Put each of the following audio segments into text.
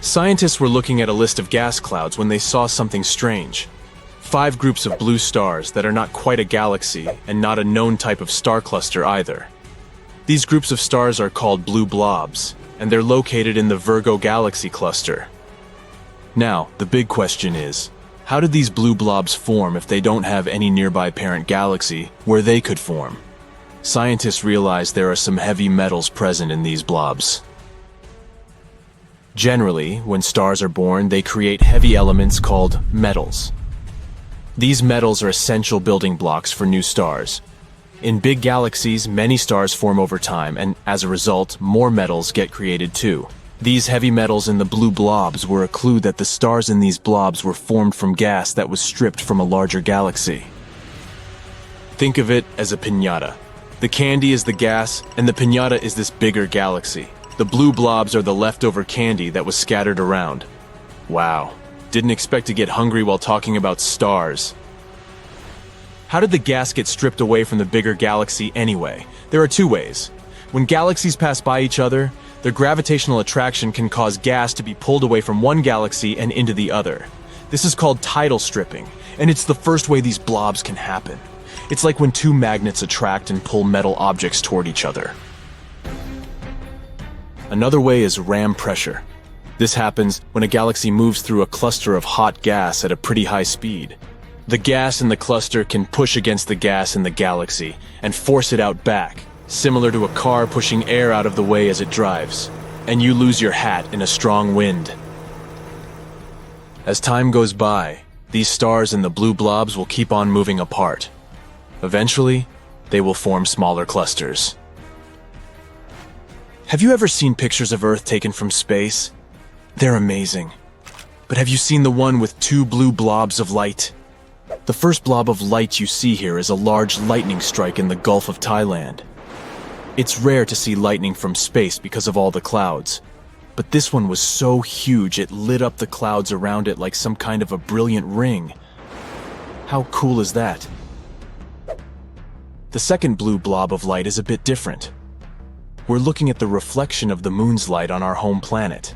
Scientists were looking at a list of gas clouds when they saw something strange. 5 groups of blue stars that are not quite a galaxy and not a known type of star cluster either. These groups of stars are called blue blobs, and they're located in the Virgo galaxy cluster. Now, the big question is, how did these blue blobs form if they don't have any nearby parent galaxy where they could form? Scientists realize there are some heavy metals present in these blobs. Generally, when stars are born, they create heavy elements called metals. These metals are essential building blocks for new stars. In big galaxies, many stars form over time, and as a result, more metals get created too. These heavy metals in the blue blobs were a clue that the stars in these blobs were formed from gas that was stripped from a larger galaxy. Think of it as a piñata. The candy is the gas, and the piñata is this bigger galaxy. The blue blobs are the leftover candy that was scattered around. Wow, didn't expect to get hungry while talking about stars. How did the gas get stripped away from the bigger galaxy anyway? There are 2 ways. When galaxies pass by each other, their gravitational attraction can cause gas to be pulled away from one galaxy and into the other. This is called tidal stripping, and it's the first way these blobs can happen. It's like when 2 magnets attract and pull metal objects toward each other. Another way is ram pressure. This happens when a galaxy moves through a cluster of hot gas at a pretty high speed. The gas in the cluster can push against the gas in the galaxy and force it out back, similar to a car pushing air out of the way as it drives, and you lose your hat in a strong wind. As time goes by, these stars and the blue blobs will keep on moving apart. Eventually, they will form smaller clusters. Have you ever seen pictures of Earth taken from space? They're amazing. But have you seen the one with 2 blue blobs of light? The first blob of light you see here is a large lightning strike in the Gulf of Thailand. It's rare to see lightning from space because of all the clouds, but this one was so huge it lit up the clouds around it like some kind of a brilliant ring. How cool is that? The second blue blob of light is a bit different. We're looking at the reflection of the moon's light on our home planet.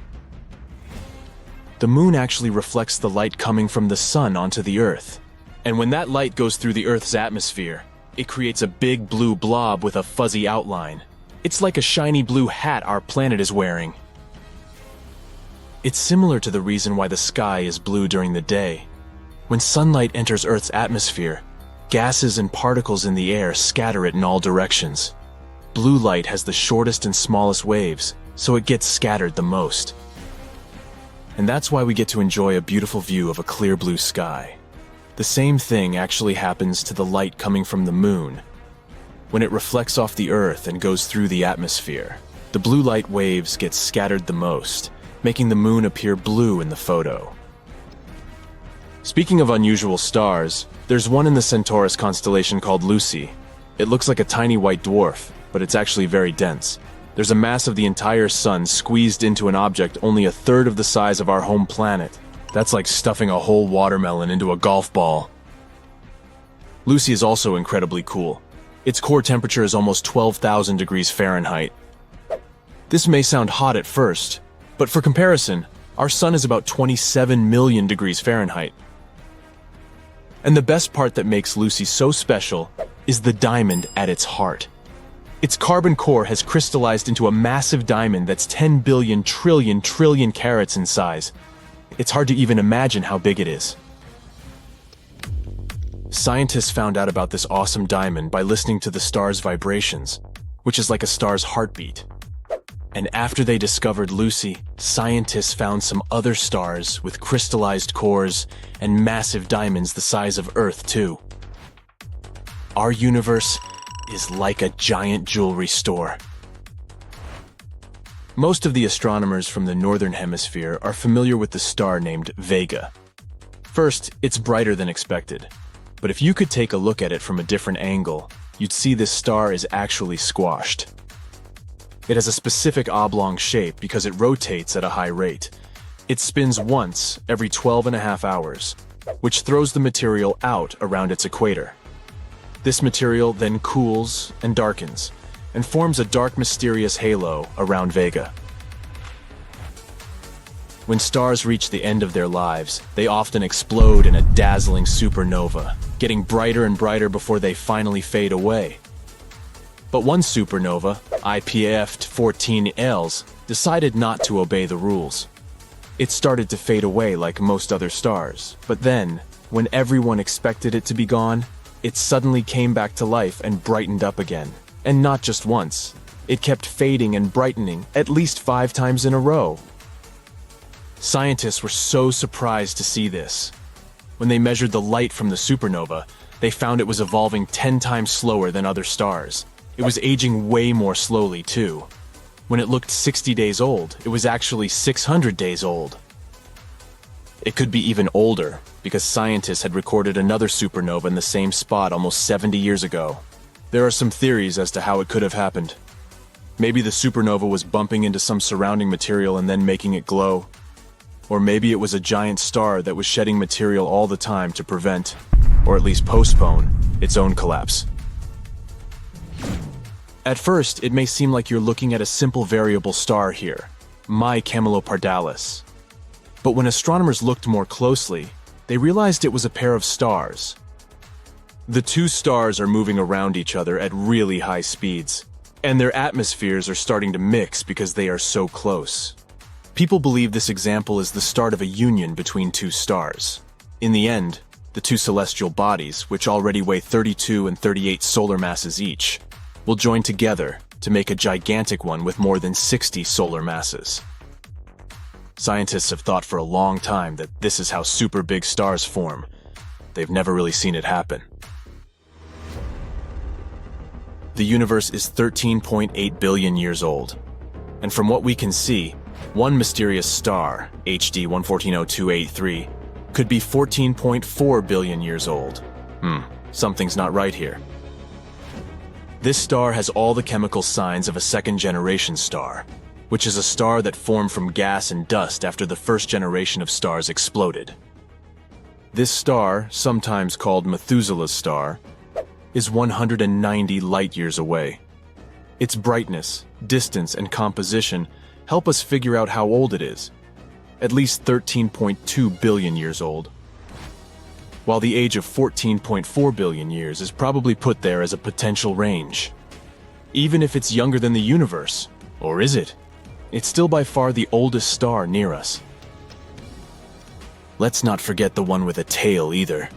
The moon actually reflects the light coming from the sun onto the Earth. And when that light goes through the Earth's atmosphere, it creates a big blue blob with a fuzzy outline. It's like a shiny blue hat our planet is wearing. It's similar to the reason why the sky is blue during the day. When sunlight enters Earth's atmosphere, gases and particles in the air scatter it in all directions. Blue light has the shortest and smallest waves, so it gets scattered the most. And that's why we get to enjoy a beautiful view of a clear blue sky. The same thing actually happens to the light coming from the moon. When it reflects off the Earth and goes through the atmosphere, the blue light waves get scattered the most, making the moon appear blue in the photo. Speaking of unusual stars, there's one in the Centaurus constellation called Lucy. It looks like a tiny white dwarf, but it's actually very dense. There's a mass of the entire sun squeezed into an object only 1/3 of the size of our home planet. That's like stuffing a whole watermelon into a golf ball. Lucy is also incredibly cool. Its core temperature is almost 12,000 degrees Fahrenheit. This may sound hot at first, but for comparison, our sun is about 27 million degrees Fahrenheit. And the best part that makes Lucy so special is the diamond at its heart. Its carbon core has crystallized into a massive diamond that's 10 billion trillion carats in size. It's hard to even imagine how big it is. Scientists found out about this awesome diamond by listening to the star's vibrations, which is like a star's heartbeat. And after they discovered Lucy, scientists found some other stars with crystallized cores and massive diamonds the size of Earth too. Our universe is like a giant jewelry store. Most of the astronomers from the northern hemisphere are familiar with the star named Vega. First, it's brighter than expected. But if you could take a look at it from a different angle, you'd see this star is actually squashed. It has a specific oblong shape because it rotates at a high rate. It spins once every 12.5 hours, which throws the material out around its equator. This material then cools and darkens, and forms a dark, mysterious halo around Vega. When stars reach the end of their lives, they often explode in a dazzling supernova, getting brighter and brighter before they finally fade away. But one supernova, IPF-14Ls, decided not to obey the rules. It started to fade away like most other stars, but then, when everyone expected it to be gone, it suddenly came back to life and brightened up again. And not just once. It kept fading and brightening at least 5 times in a row. Scientists were so surprised to see this. When they measured the light from the supernova, they found it was evolving 10 times slower than other stars. It was aging way more slowly, too. When it looked 60 days old, it was actually 600 days old. It could be even older, because scientists had recorded another supernova in the same spot almost 70 years ago. There are some theories as to how it could have happened. Maybe the supernova was bumping into some surrounding material and then making it glow. Or maybe it was a giant star that was shedding material all the time to prevent, or at least postpone, its own collapse. At first, it may seem like you're looking at a simple variable star here, my Camelopardalis. But when astronomers looked more closely, they realized it was a pair of stars. The two stars are moving around each other at really high speeds, and their atmospheres are starting to mix because they are so close. People believe this example is the start of a union between two stars. In the end, the two celestial bodies, which already weigh 32 and 38 solar masses each, will join together to make a gigantic one with more than 60 solar masses. Scientists have thought for a long time that this is how super big stars form. They've never really seen it happen. The universe is 13.8 billion years old, and from what we can see, one mysterious star, HD 11402883, could be 14.4 billion years old. Something's not right here. This star has all the chemical signs of a second-generation star, which is a star that formed from gas and dust after the first generation of stars exploded. This star, sometimes called Methuselah's star, is 190 light-years away. Its brightness, distance, and composition help us figure out how old it is, at least 13.2 billion years old. While the age of 14.4 billion years is probably put there as a potential range. Even if it's younger than the universe, or is it? It's still by far the oldest star near us. Let's not forget the one with a tail either.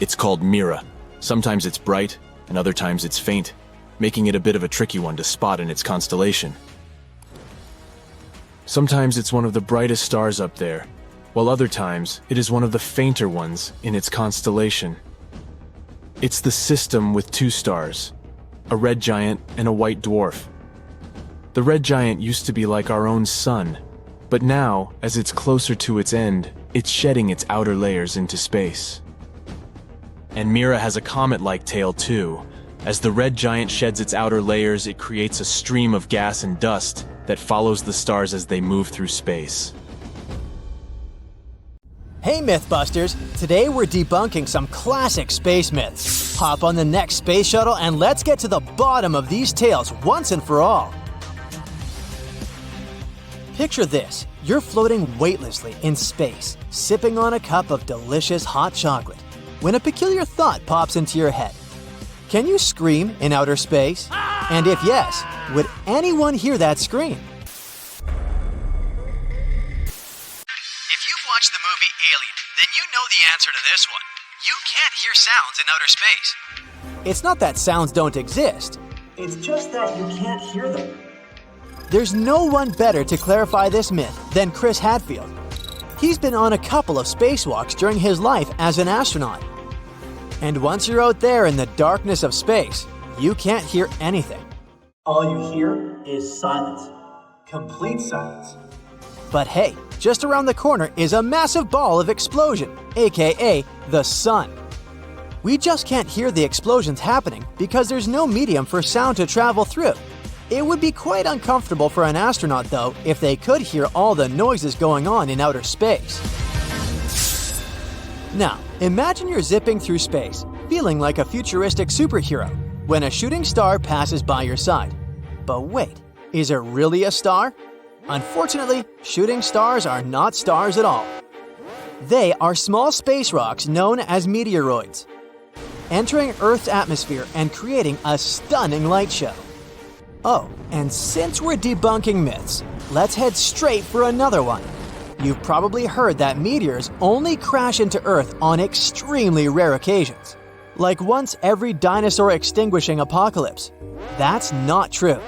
It's called Mira. Sometimes it's bright, and other times it's faint, making it a bit of a tricky one to spot in its constellation. Sometimes it's one of the brightest stars up there, while other times it is one of the fainter ones in its constellation. It's the system with two stars, a red giant and a white dwarf. The red giant used to be like our own sun, but now, as it's closer to its end, it's shedding its outer layers into space. And Mira has a comet-like tail too. As the red giant sheds its outer layers, it creates a stream of gas and dust that follows the stars as they move through space. Hey Mythbusters! Today we're debunking some classic space myths. Hop on the next space shuttle and let's get to the bottom of these tales once and for all. Picture this. You're floating weightlessly in space, sipping on a cup of delicious hot chocolate, when a peculiar thought pops into your head. Can you scream in outer space? And if yes, would anyone hear that scream? If you've watched the movie Alien, then you know the answer to this one. You can't hear sounds in outer space. It's not that sounds don't exist. It's just that you can't hear them. There's no one better to clarify this myth than Chris Hadfield. He's been on a couple of spacewalks during his life as an astronaut. And once you're out there in the darkness of space, you can't hear anything. All you hear is silence. Complete silence. But hey, just around the corner is a massive ball of explosion, aka the sun. We just can't hear the explosions happening because there's no medium for sound to travel through. It would be quite uncomfortable for an astronaut, though, if they could hear all the noises going on in outer space. Now, imagine you're zipping through space, feeling like a futuristic superhero, when a shooting star passes by your side. But wait, is it really a star? Unfortunately, shooting stars are not stars at all. They are small space rocks known as meteoroids, entering Earth's atmosphere and creating a stunning light show. Oh, and since we're debunking myths, let's head straight for another one. You've probably heard that meteors only crash into Earth on extremely rare occasions, like once every dinosaur extinguishing apocalypse. That's not true.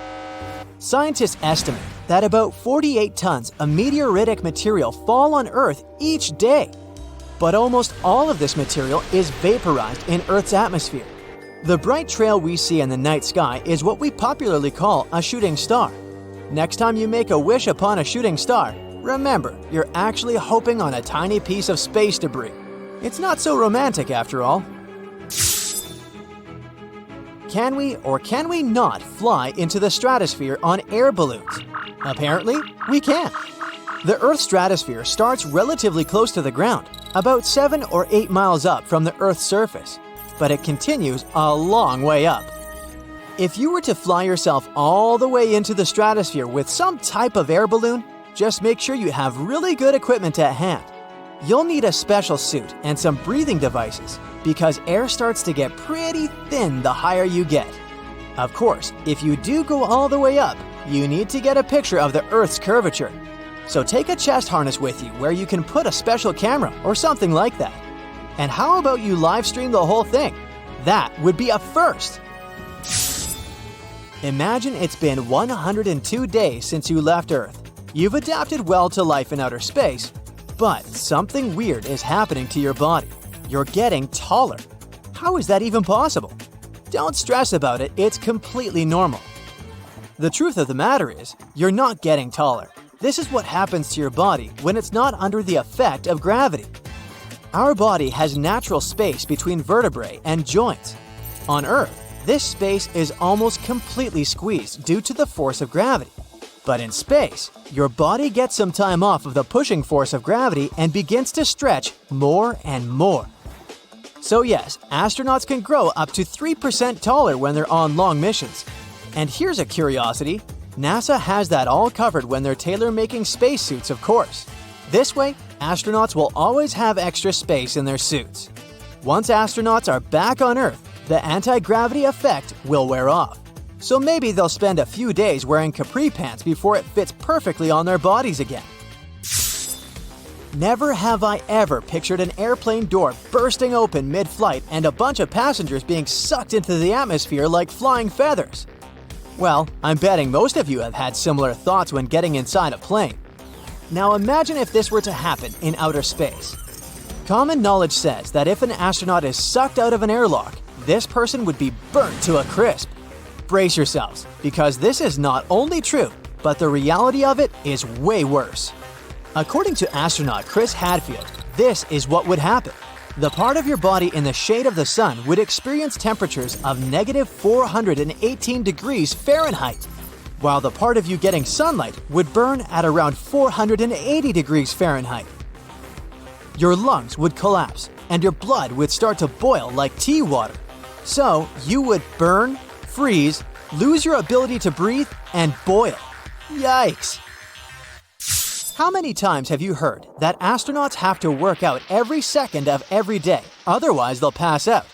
Scientists estimate that about 48 tons of meteoritic material fall on Earth each day. But almost all of this material is vaporized in Earth's atmosphere. The bright trail we see in the night sky is what we popularly call a shooting star. Next time you make a wish upon a shooting star, remember, you're actually hoping on a tiny piece of space debris. It's not so romantic after all. Can we or can we not fly into the stratosphere on air balloons? Apparently, we can. The Earth's stratosphere starts relatively close to the ground, about 7 or 8 miles up from the Earth's surface, but it continues a long way up. If you were to fly yourself all the way into the stratosphere with some type of air balloon, just make sure you have really good equipment at hand. You'll need a special suit and some breathing devices because air starts to get pretty thin the higher you get. Of course, if you do go all the way up, you need to get a picture of the Earth's curvature. So take a chest harness with you where you can put a special camera or something like that. And how about you live stream the whole thing? That would be a first! Imagine it's been 102 days since you left Earth. You've adapted well to life in outer space, but something weird is happening to your body. You're getting taller. How is that even possible? Don't stress about it, it's completely normal. The truth of the matter is, you're not getting taller. This is what happens to your body when it's not under the effect of gravity. Our body has natural space between vertebrae and joints. On Earth, this space is almost completely squeezed due to the force of gravity. But in space, your body gets some time off of the pushing force of gravity and begins to stretch more and more. So yes, astronauts can grow up to 3% taller when they're on long missions. And here's a curiosity. NASA has that all covered when they're tailor-making spacesuits, of course. This way, astronauts will always have extra space in their suits. Once astronauts are back on Earth, the anti-gravity effect will wear off. So maybe they'll spend a few days wearing capri pants before it fits perfectly on their bodies again. Never have I ever pictured an airplane door bursting open mid-flight and a bunch of passengers being sucked into the atmosphere like flying feathers. Well, I'm betting most of you have had similar thoughts when getting inside a plane. Now imagine if this were to happen in outer space. Common knowledge says that if an astronaut is sucked out of an airlock, this person would be burnt to a crisp. Brace yourselves, because this is not only true, but the reality of it is way worse. According to astronaut Chris Hadfield, this is what would happen. The part of your body in the shade of the sun would experience temperatures of negative 418 degrees Fahrenheit, while the part of you getting sunlight would burn at around 480 degrees Fahrenheit. Your lungs would collapse, and your blood would start to boil like tea water. So you would burn, freeze, lose your ability to breathe, and boil. Yikes! How many times have you heard that astronauts have to work out every second of every day, otherwise they'll pass out?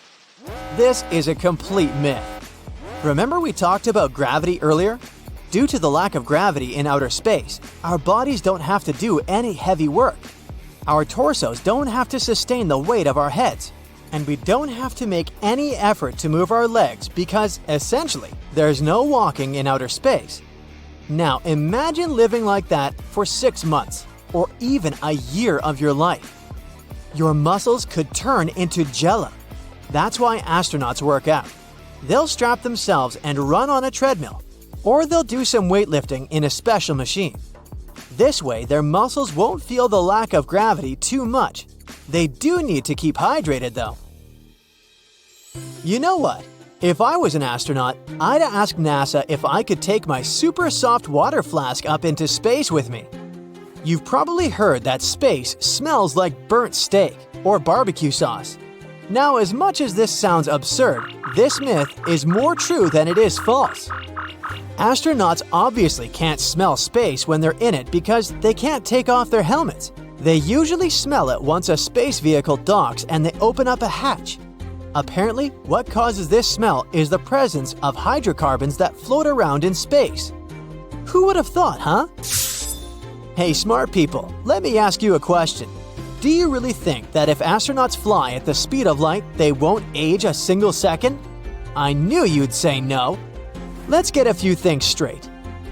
This is a complete myth. Remember we talked about gravity earlier? Due to the lack of gravity in outer space, our bodies don't have to do any heavy work. Our torsos don't have to sustain the weight of our heads, and we don't have to make any effort to move our legs because, essentially, there's no walking in outer space. Now imagine living like that for 6 months, or even a year of your life. Your muscles could turn into jello. That's why astronauts work out. They'll strap themselves and run on a treadmill, or they'll do some weightlifting in a special machine. This way, their muscles won't feel the lack of gravity too much. They do need to keep hydrated though. You know what? If I was an astronaut, I'd ask NASA if I could take my super soft water flask up into space with me. You've probably heard that space smells like burnt steak or barbecue sauce. Now, as much as this sounds absurd, this myth is more true than it is false. Astronauts obviously can't smell space when they're in it because they can't take off their helmets. They usually smell it once a space vehicle docks and they open up a hatch. Apparently, what causes this smell is the presence of hydrocarbons that float around in space. Who would have thought, huh? Hey, smart people, let me ask you a question. Do you really think that if astronauts fly at the speed of light, they won't age a single second? I knew you'd say no. Let's get a few things straight.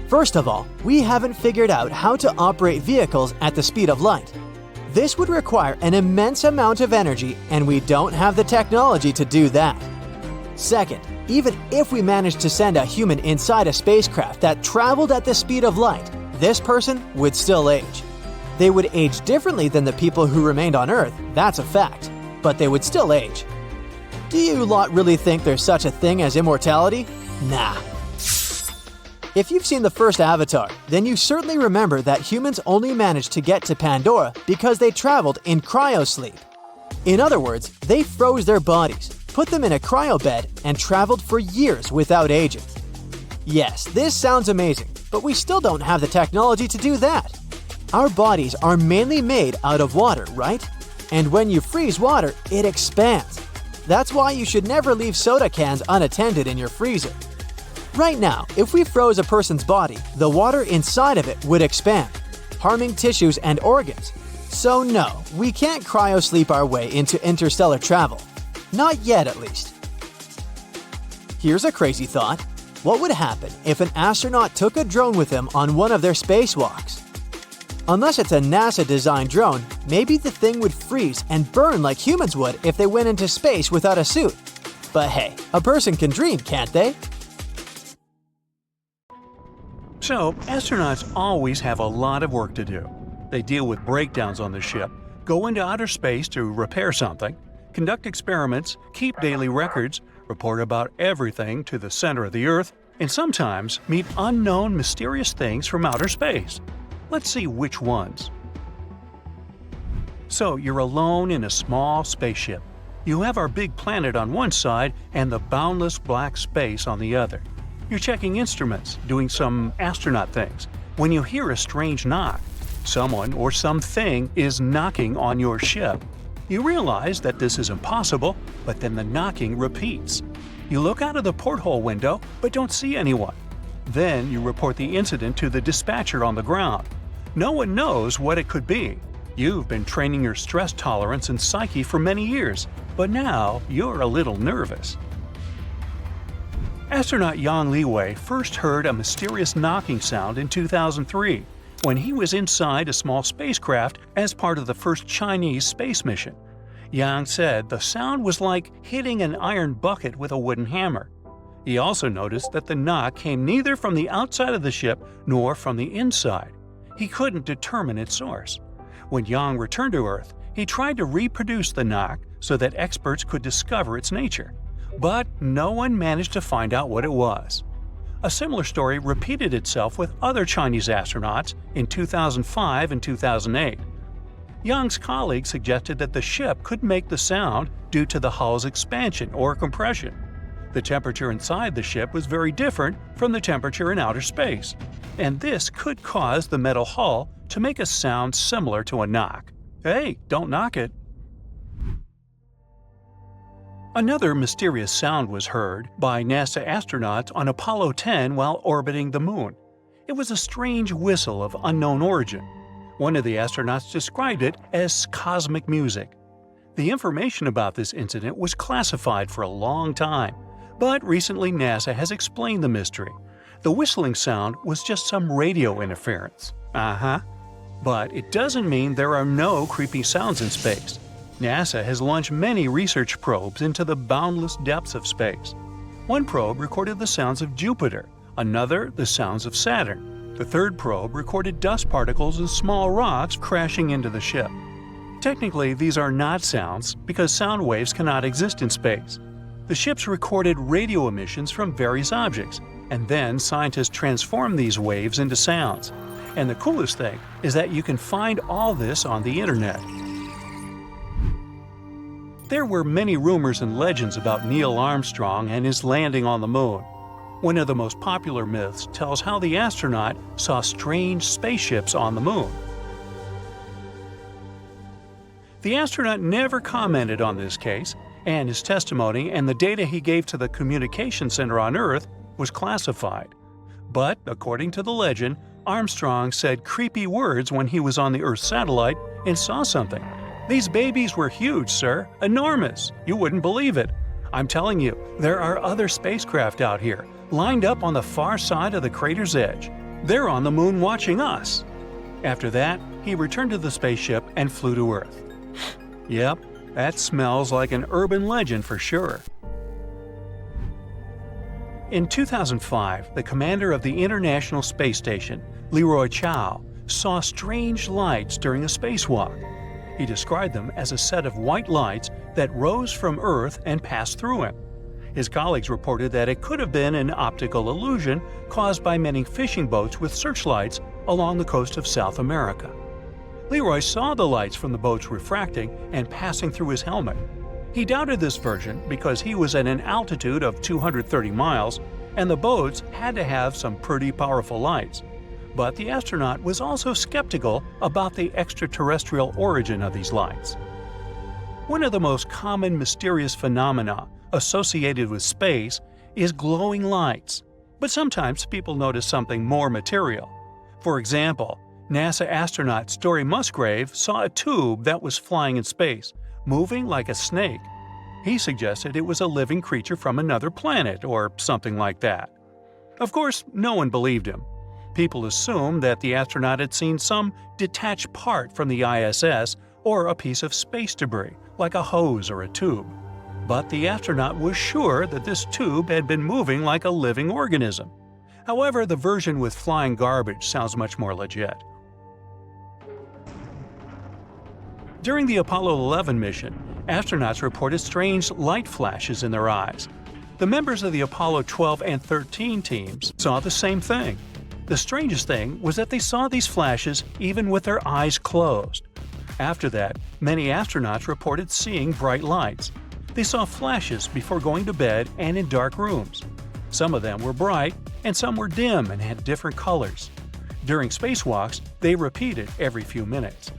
First of all, we haven't figured out how to operate vehicles at the speed of light. This would require an immense amount of energy, and we don't have the technology to do that. Second, even if we managed to send a human inside a spacecraft that traveled at the speed of light, this person would still age. They would age differently than the people who remained on Earth, that's a fact, but they would still age. Do you lot really think there's such a thing as immortality? Nah. If you've seen the first Avatar, then you certainly remember that humans only managed to get to Pandora because they traveled in cryosleep. In other words, they froze their bodies, put them in a cryobed, and traveled for years without aging. Yes, this sounds amazing, but we still don't have the technology to do that. Our bodies are mainly made out of water, right? And when you freeze water, it expands. That's why you should never leave soda cans unattended in your freezer. Right now, if we froze a person's body, the water inside of it would expand, harming tissues and organs. So no, we can't cryosleep our way into interstellar travel. Not yet, at least. Here's a crazy thought. What would happen if an astronaut took a drone with him on one of their spacewalks? Unless it's a NASA-designed drone, maybe the thing would freeze and burn like humans would if they went into space without a suit. But hey, a person can dream, can't they? So, astronauts always have a lot of work to do. They deal with breakdowns on the ship, go into outer space to repair something, conduct experiments, keep daily records, report about everything to the center of the Earth, and sometimes meet unknown mysterious things from outer space. Let's see which ones. So, you're alone in a small spaceship. You have our big planet on one side and the boundless black space on the other. You're checking instruments, doing some astronaut things, when you hear a strange knock. Someone or something is knocking on your ship. You realize that this is impossible, but then the knocking repeats. You look out of the porthole window, but don't see anyone. Then you report the incident to the dispatcher on the ground. No one knows what it could be. You've been training your stress tolerance and psyche for many years, but now you're a little nervous. Astronaut Yang Liwei first heard a mysterious knocking sound in 2003 when he was inside a small spacecraft as part of the first Chinese space mission. Yang said the sound was like hitting an iron bucket with a wooden hammer. He also noticed that the knock came neither from the outside of the ship nor from the inside. He couldn't determine its source. When Yang returned to Earth, he tried to reproduce the knock so that experts could discover its nature. But no one managed to find out what it was. A similar story repeated itself with other Chinese astronauts in 2005 and 2008. Yang's colleagues suggested that the ship could make the sound due to the hull's expansion or compression. The temperature inside the ship was very different from the temperature in outer space, and this could cause the metal hull to make a sound similar to a knock. Hey, don't knock it. Another mysterious sound was heard by NASA astronauts on Apollo 10 while orbiting the Moon. It was a strange whistle of unknown origin. One of the astronauts described it as cosmic music. The information about this incident was classified for a long time, but recently NASA has explained the mystery. The whistling sound was just some radio interference. But it doesn't mean there are no creepy sounds in space. NASA has launched many research probes into the boundless depths of space. One probe recorded the sounds of Jupiter, another the sounds of Saturn. The third probe recorded dust particles and small rocks crashing into the ship. Technically, these are not sounds because sound waves cannot exist in space. The ships recorded radio emissions from various objects, and then scientists transformed these waves into sounds. And the coolest thing is that you can find all this on the internet. There were many rumors and legends about Neil Armstrong and his landing on the moon. One of the most popular myths tells how the astronaut saw strange spaceships on the moon. The astronaut never commented on this case, and his testimony and the data he gave to the communication center on Earth was classified. But, according to the legend, Armstrong said creepy words when he was on the Earth satellite and saw something. "These babies were huge, sir. Enormous. You wouldn't believe it. I'm telling you, there are other spacecraft out here, lined up on the far side of the crater's edge. They're on the moon watching us." After that, he returned to the spaceship and flew to Earth. Yep, that smells like an urban legend for sure. In 2005, the commander of the International Space Station, Leroy Chiao, saw strange lights during a spacewalk. He described them as a set of white lights that rose from Earth and passed through him. His colleagues reported that it could have been an optical illusion caused by many fishing boats with searchlights along the coast of South America. Leroy saw the lights from the boats refracting and passing through his helmet. He doubted this version because he was at an altitude of 230 miles and the boats had to have some pretty powerful lights. But the astronaut was also skeptical about the extraterrestrial origin of these lights. One of the most common mysterious phenomena associated with space is glowing lights, but sometimes people notice something more material. For example, NASA astronaut Story Musgrave saw a tube that was flying in space, moving like a snake. He suggested it was a living creature from another planet or something like that. Of course, no one believed him. People assumed that the astronaut had seen some detached part from the ISS or a piece of space debris, like a hose or a tube. But the astronaut was sure that this tube had been moving like a living organism. However, the version with flying garbage sounds much more legit. During the Apollo 11 mission, astronauts reported strange light flashes in their eyes. The members of the Apollo 12 and 13 teams saw the same thing. The strangest thing was that they saw these flashes even with their eyes closed. After that, many astronauts reported seeing bright lights. They saw flashes before going to bed and in dark rooms. Some of them were bright, and some were dim and had different colors. During spacewalks, they repeated every few minutes.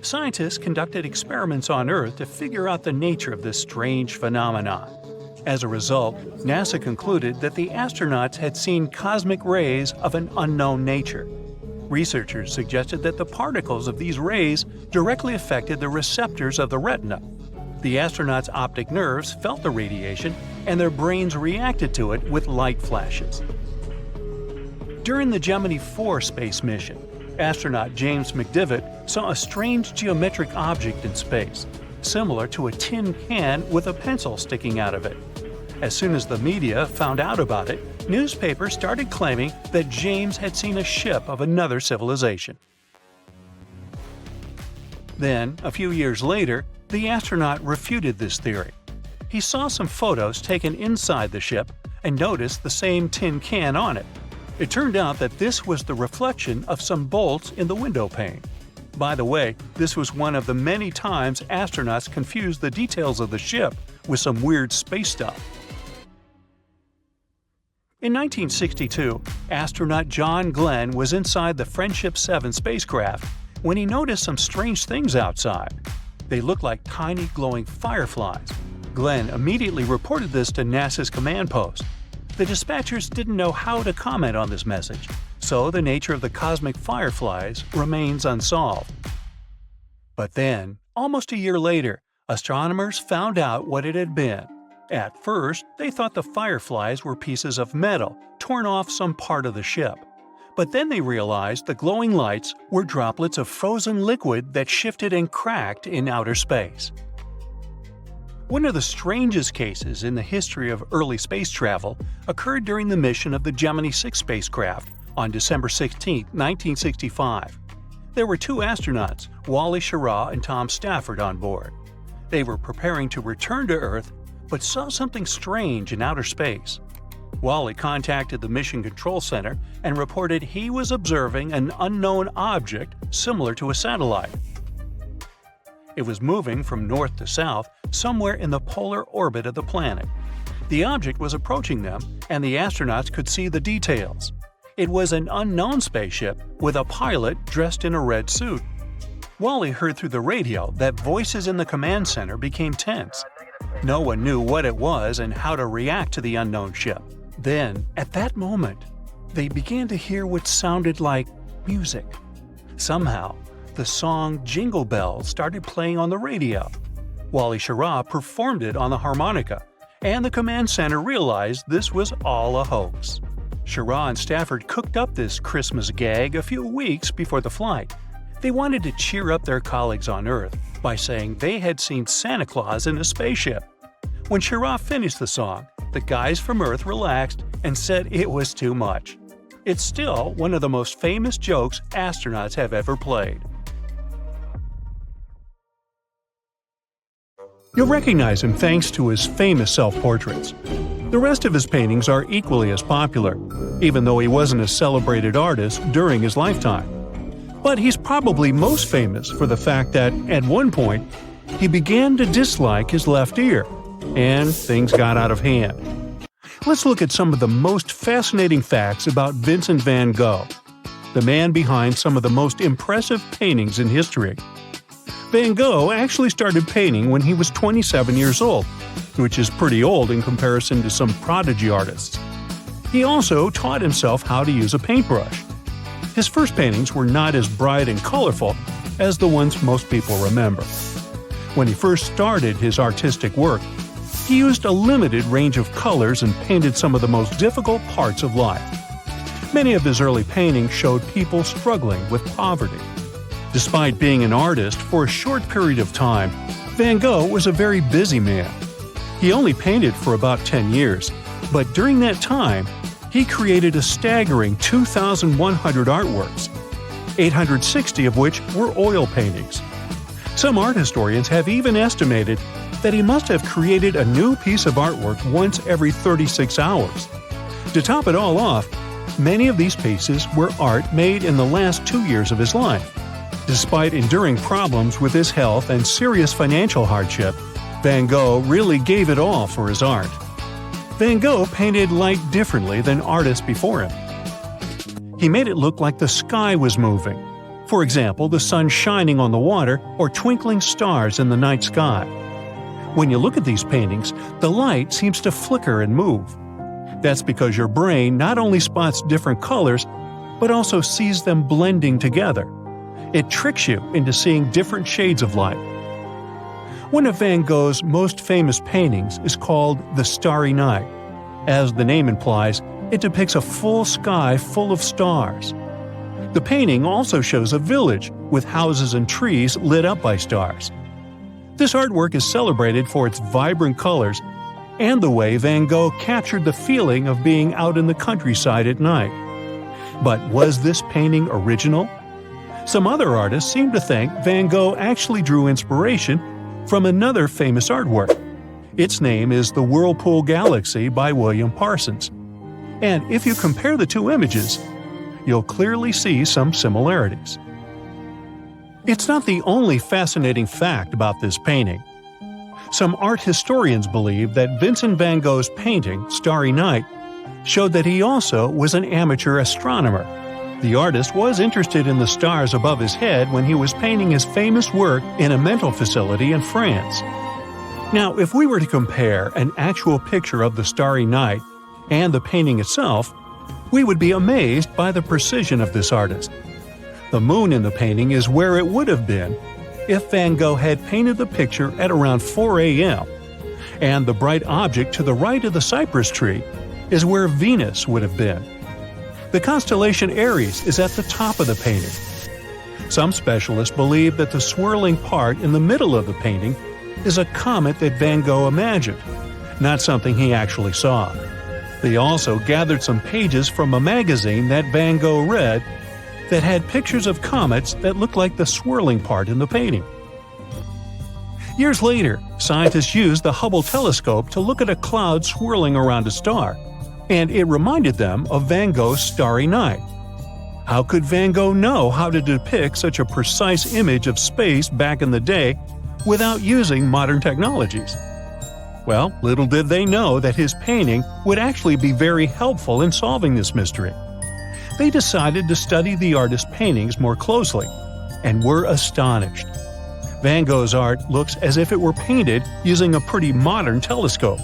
Scientists conducted experiments on Earth to figure out the nature of this strange phenomenon. As a result, NASA concluded that the astronauts had seen cosmic rays of an unknown nature. Researchers suggested that the particles of these rays directly affected the receptors of the retina. The astronauts' optic nerves felt the radiation, and their brains reacted to it with light flashes. During the Gemini 4 space mission, astronaut James McDivitt saw a strange geometric object in space, similar to a tin can with a pencil sticking out of it. As soon as the media found out about it, newspapers started claiming that James had seen a ship of another civilization. Then, a few years later, the astronaut refuted this theory. He saw some photos taken inside the ship and noticed the same tin can on it. It turned out that this was the reflection of some bolts in the window pane. By the way, this was one of the many times astronauts confused the details of the ship with some weird space stuff. In 1962, astronaut John Glenn was inside the Friendship 7 spacecraft when he noticed some strange things outside. They looked like tiny glowing fireflies. Glenn immediately reported this to NASA's command post. The dispatchers didn't know how to comment on this message, so the nature of the cosmic fireflies remains unsolved. But then, almost a year later, astronomers found out what it had been. At first, they thought the fireflies were pieces of metal torn off some part of the ship. But then they realized the glowing lights were droplets of frozen liquid that shifted and cracked in outer space. One of the strangest cases in the history of early space travel occurred during the mission of the Gemini 6 spacecraft on December 16, 1965. There were two astronauts, Wally Schirra and Tom Stafford, on board. They were preparing to return to Earth, but saw something strange in outer space. Wally contacted the Mission Control Center and reported he was observing an unknown object similar to a satellite. It was moving from north to south, somewhere in the polar orbit of the planet. The object was approaching them, and the astronauts could see the details. It was an unknown spaceship with a pilot dressed in a red suit. Wally heard through the radio that voices in the command center became tense. No one knew what it was and how to react to the unknown ship. Then, at that moment, they began to hear what sounded like music. Somehow, the song Jingle Bells started playing on the radio. Wally Schirra performed it on the harmonica, and the command center realized this was all a hoax. Schirra and Stafford cooked up this Christmas gag a few weeks before the flight. They wanted to cheer up their colleagues on Earth by saying they had seen Santa Claus in a spaceship. When Schirra finished the song, the guys from Earth relaxed and said it was too much. It's still one of the most famous jokes astronauts have ever played. You'll recognize him thanks to his famous self-portraits. The rest of his paintings are equally as popular, even though he wasn't a celebrated artist during his lifetime. But he's probably most famous for the fact that, at one point, he began to dislike his left ear, and things got out of hand. Let's look at some of the most fascinating facts about Vincent van Gogh, the man behind some of the most impressive paintings in history. Van Gogh actually started painting when he was 27 years old, which is pretty old in comparison to some prodigy artists. He also taught himself how to use a paintbrush. His first paintings were not as bright and colorful as the ones most people remember. When he first started his artistic work, he used a limited range of colors and painted some of the most difficult parts of life. Many of his early paintings showed people struggling with poverty. Despite being an artist for a short period of time, Van Gogh was a very busy man. He only painted for about 10 years, but during that time, he created a staggering 2,100 artworks, 860 of which were oil paintings. Some art historians have even estimated that he must have created a new piece of artwork once every 36 hours. To top it all off, many of these pieces were art made in the last 2 years of his life. Despite enduring problems with his health and serious financial hardship, Van Gogh really gave it all for his art. Van Gogh painted light differently than artists before him. He made it look like the sky was moving. For example, the sun shining on the water or twinkling stars in the night sky. When you look at these paintings, the light seems to flicker and move. That's because your brain not only spots different colors, but also sees them blending together. It tricks you into seeing different shades of light. One of Van Gogh's most famous paintings is called The Starry Night. As the name implies, it depicts a full sky full of stars. The painting also shows a village with houses and trees lit up by stars. This artwork is celebrated for its vibrant colors and the way Van Gogh captured the feeling of being out in the countryside at night. But was this painting original? Some other artists seem to think Van Gogh actually drew inspiration from another famous artwork. Its name is The Whirlpool Galaxy by William Parsons. And if you compare the two images, you'll clearly see some similarities. It's not the only fascinating fact about this painting. Some art historians believe that Vincent van Gogh's painting, Starry Night, showed that he also was an amateur astronomer. The artist was interested in the stars above his head when he was painting his famous work in a mental facility in France. Now, if we were to compare an actual picture of the Starry Night and the painting itself, we would be amazed by the precision of this artist. The moon in the painting is where it would have been if Van Gogh had painted the picture at around 4 a.m., and the bright object to the right of the cypress tree is where Venus would have been. The constellation Aries is at the top of the painting. Some specialists believe that the swirling part in the middle of the painting is a comet that Van Gogh imagined, not something he actually saw. They also gathered some pages from a magazine that Van Gogh read that had pictures of comets that looked like the swirling part in the painting. Years later, scientists used the Hubble telescope to look at a cloud swirling around a star, and it reminded them of Van Gogh's Starry Night. How could Van Gogh know how to depict such a precise image of space back in the day without using modern technologies. Well, little did they know that his painting would actually be very helpful in solving this mystery. They decided to study the artist's paintings more closely, and were astonished. Van Gogh's art looks as if it were painted using a pretty modern telescope,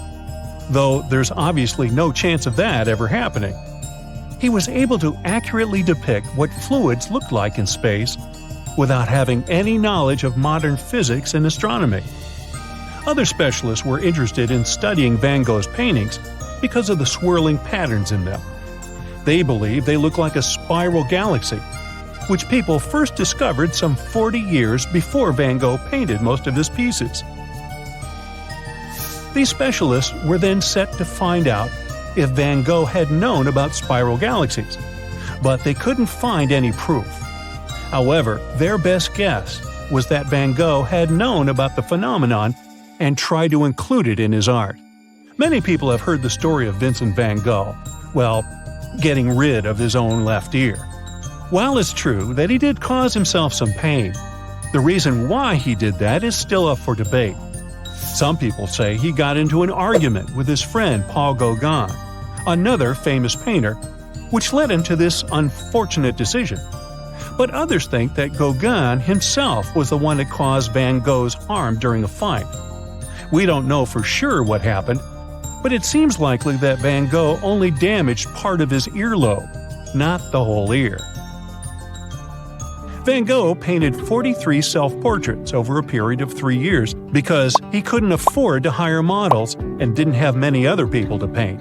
though there's obviously no chance of that ever happening. He was able to accurately depict what fluids looked like in space without having any knowledge of modern physics and astronomy. Other specialists were interested in studying Van Gogh's paintings because of the swirling patterns in them. They believe they look like a spiral galaxy, which people first discovered some 40 years before Van Gogh painted most of his pieces. These specialists were then set to find out if Van Gogh had known about spiral galaxies, but they couldn't find any proof. However, their best guess was that Van Gogh had known about the phenomenon and tried to include it in his art. Many people have heard the story of Vincent van Gogh, getting rid of his own left ear. While it's true that he did cause himself some pain, the reason why he did that is still up for debate. Some people say he got into an argument with his friend Paul Gauguin, another famous painter, which led him to this unfortunate decision. But others think that Gauguin himself was the one that caused Van Gogh's harm during a fight. We don't know for sure what happened, but it seems likely that Van Gogh only damaged part of his earlobe, not the whole ear. Van Gogh painted 43 self-portraits over a period of 3 years because he couldn't afford to hire models and didn't have many other people to paint.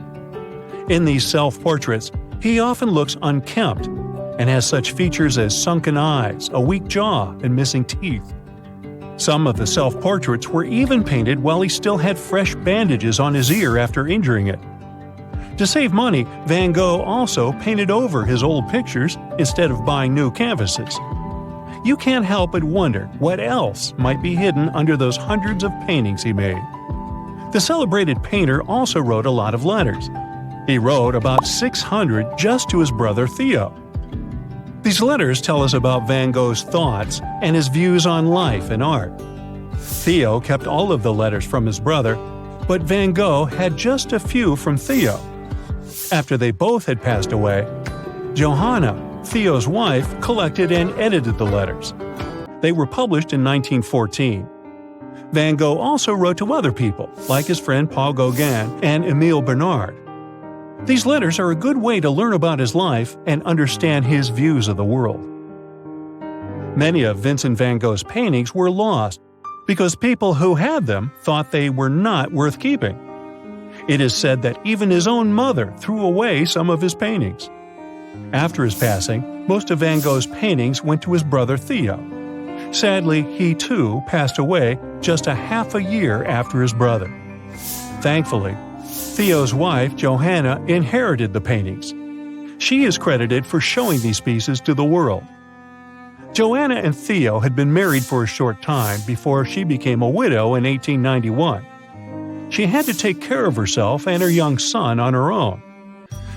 In these self-portraits, he often looks unkempt and has such features as sunken eyes, a weak jaw, and missing teeth. Some of the self-portraits were even painted while he still had fresh bandages on his ear after injuring it. To save money, Van Gogh also painted over his old pictures instead of buying new canvases. You can't help but wonder what else might be hidden under those hundreds of paintings he made. The celebrated painter also wrote a lot of letters. He wrote about 600 just to his brother Theo. These letters tell us about Van Gogh's thoughts and his views on life and art. Theo kept all of the letters from his brother, but Van Gogh had just a few from Theo. After they both had passed away, Johanna, Theo's wife, collected and edited the letters. They were published in 1914. Van Gogh also wrote to other people, like his friend Paul Gauguin and Émile Bernard. These letters are a good way to learn about his life and understand his views of the world. Many of Vincent van Gogh's paintings were lost because people who had them thought they were not worth keeping. It is said that even his own mother threw away some of his paintings. After his passing, most of Van Gogh's paintings went to his brother Theo. Sadly, he too passed away just a half a year after his brother. Thankfully, Theo's wife, Johanna, inherited the paintings. She is credited for showing these pieces to the world. Johanna and Theo had been married for a short time before she became a widow in 1891. She had to take care of herself and her young son on her own.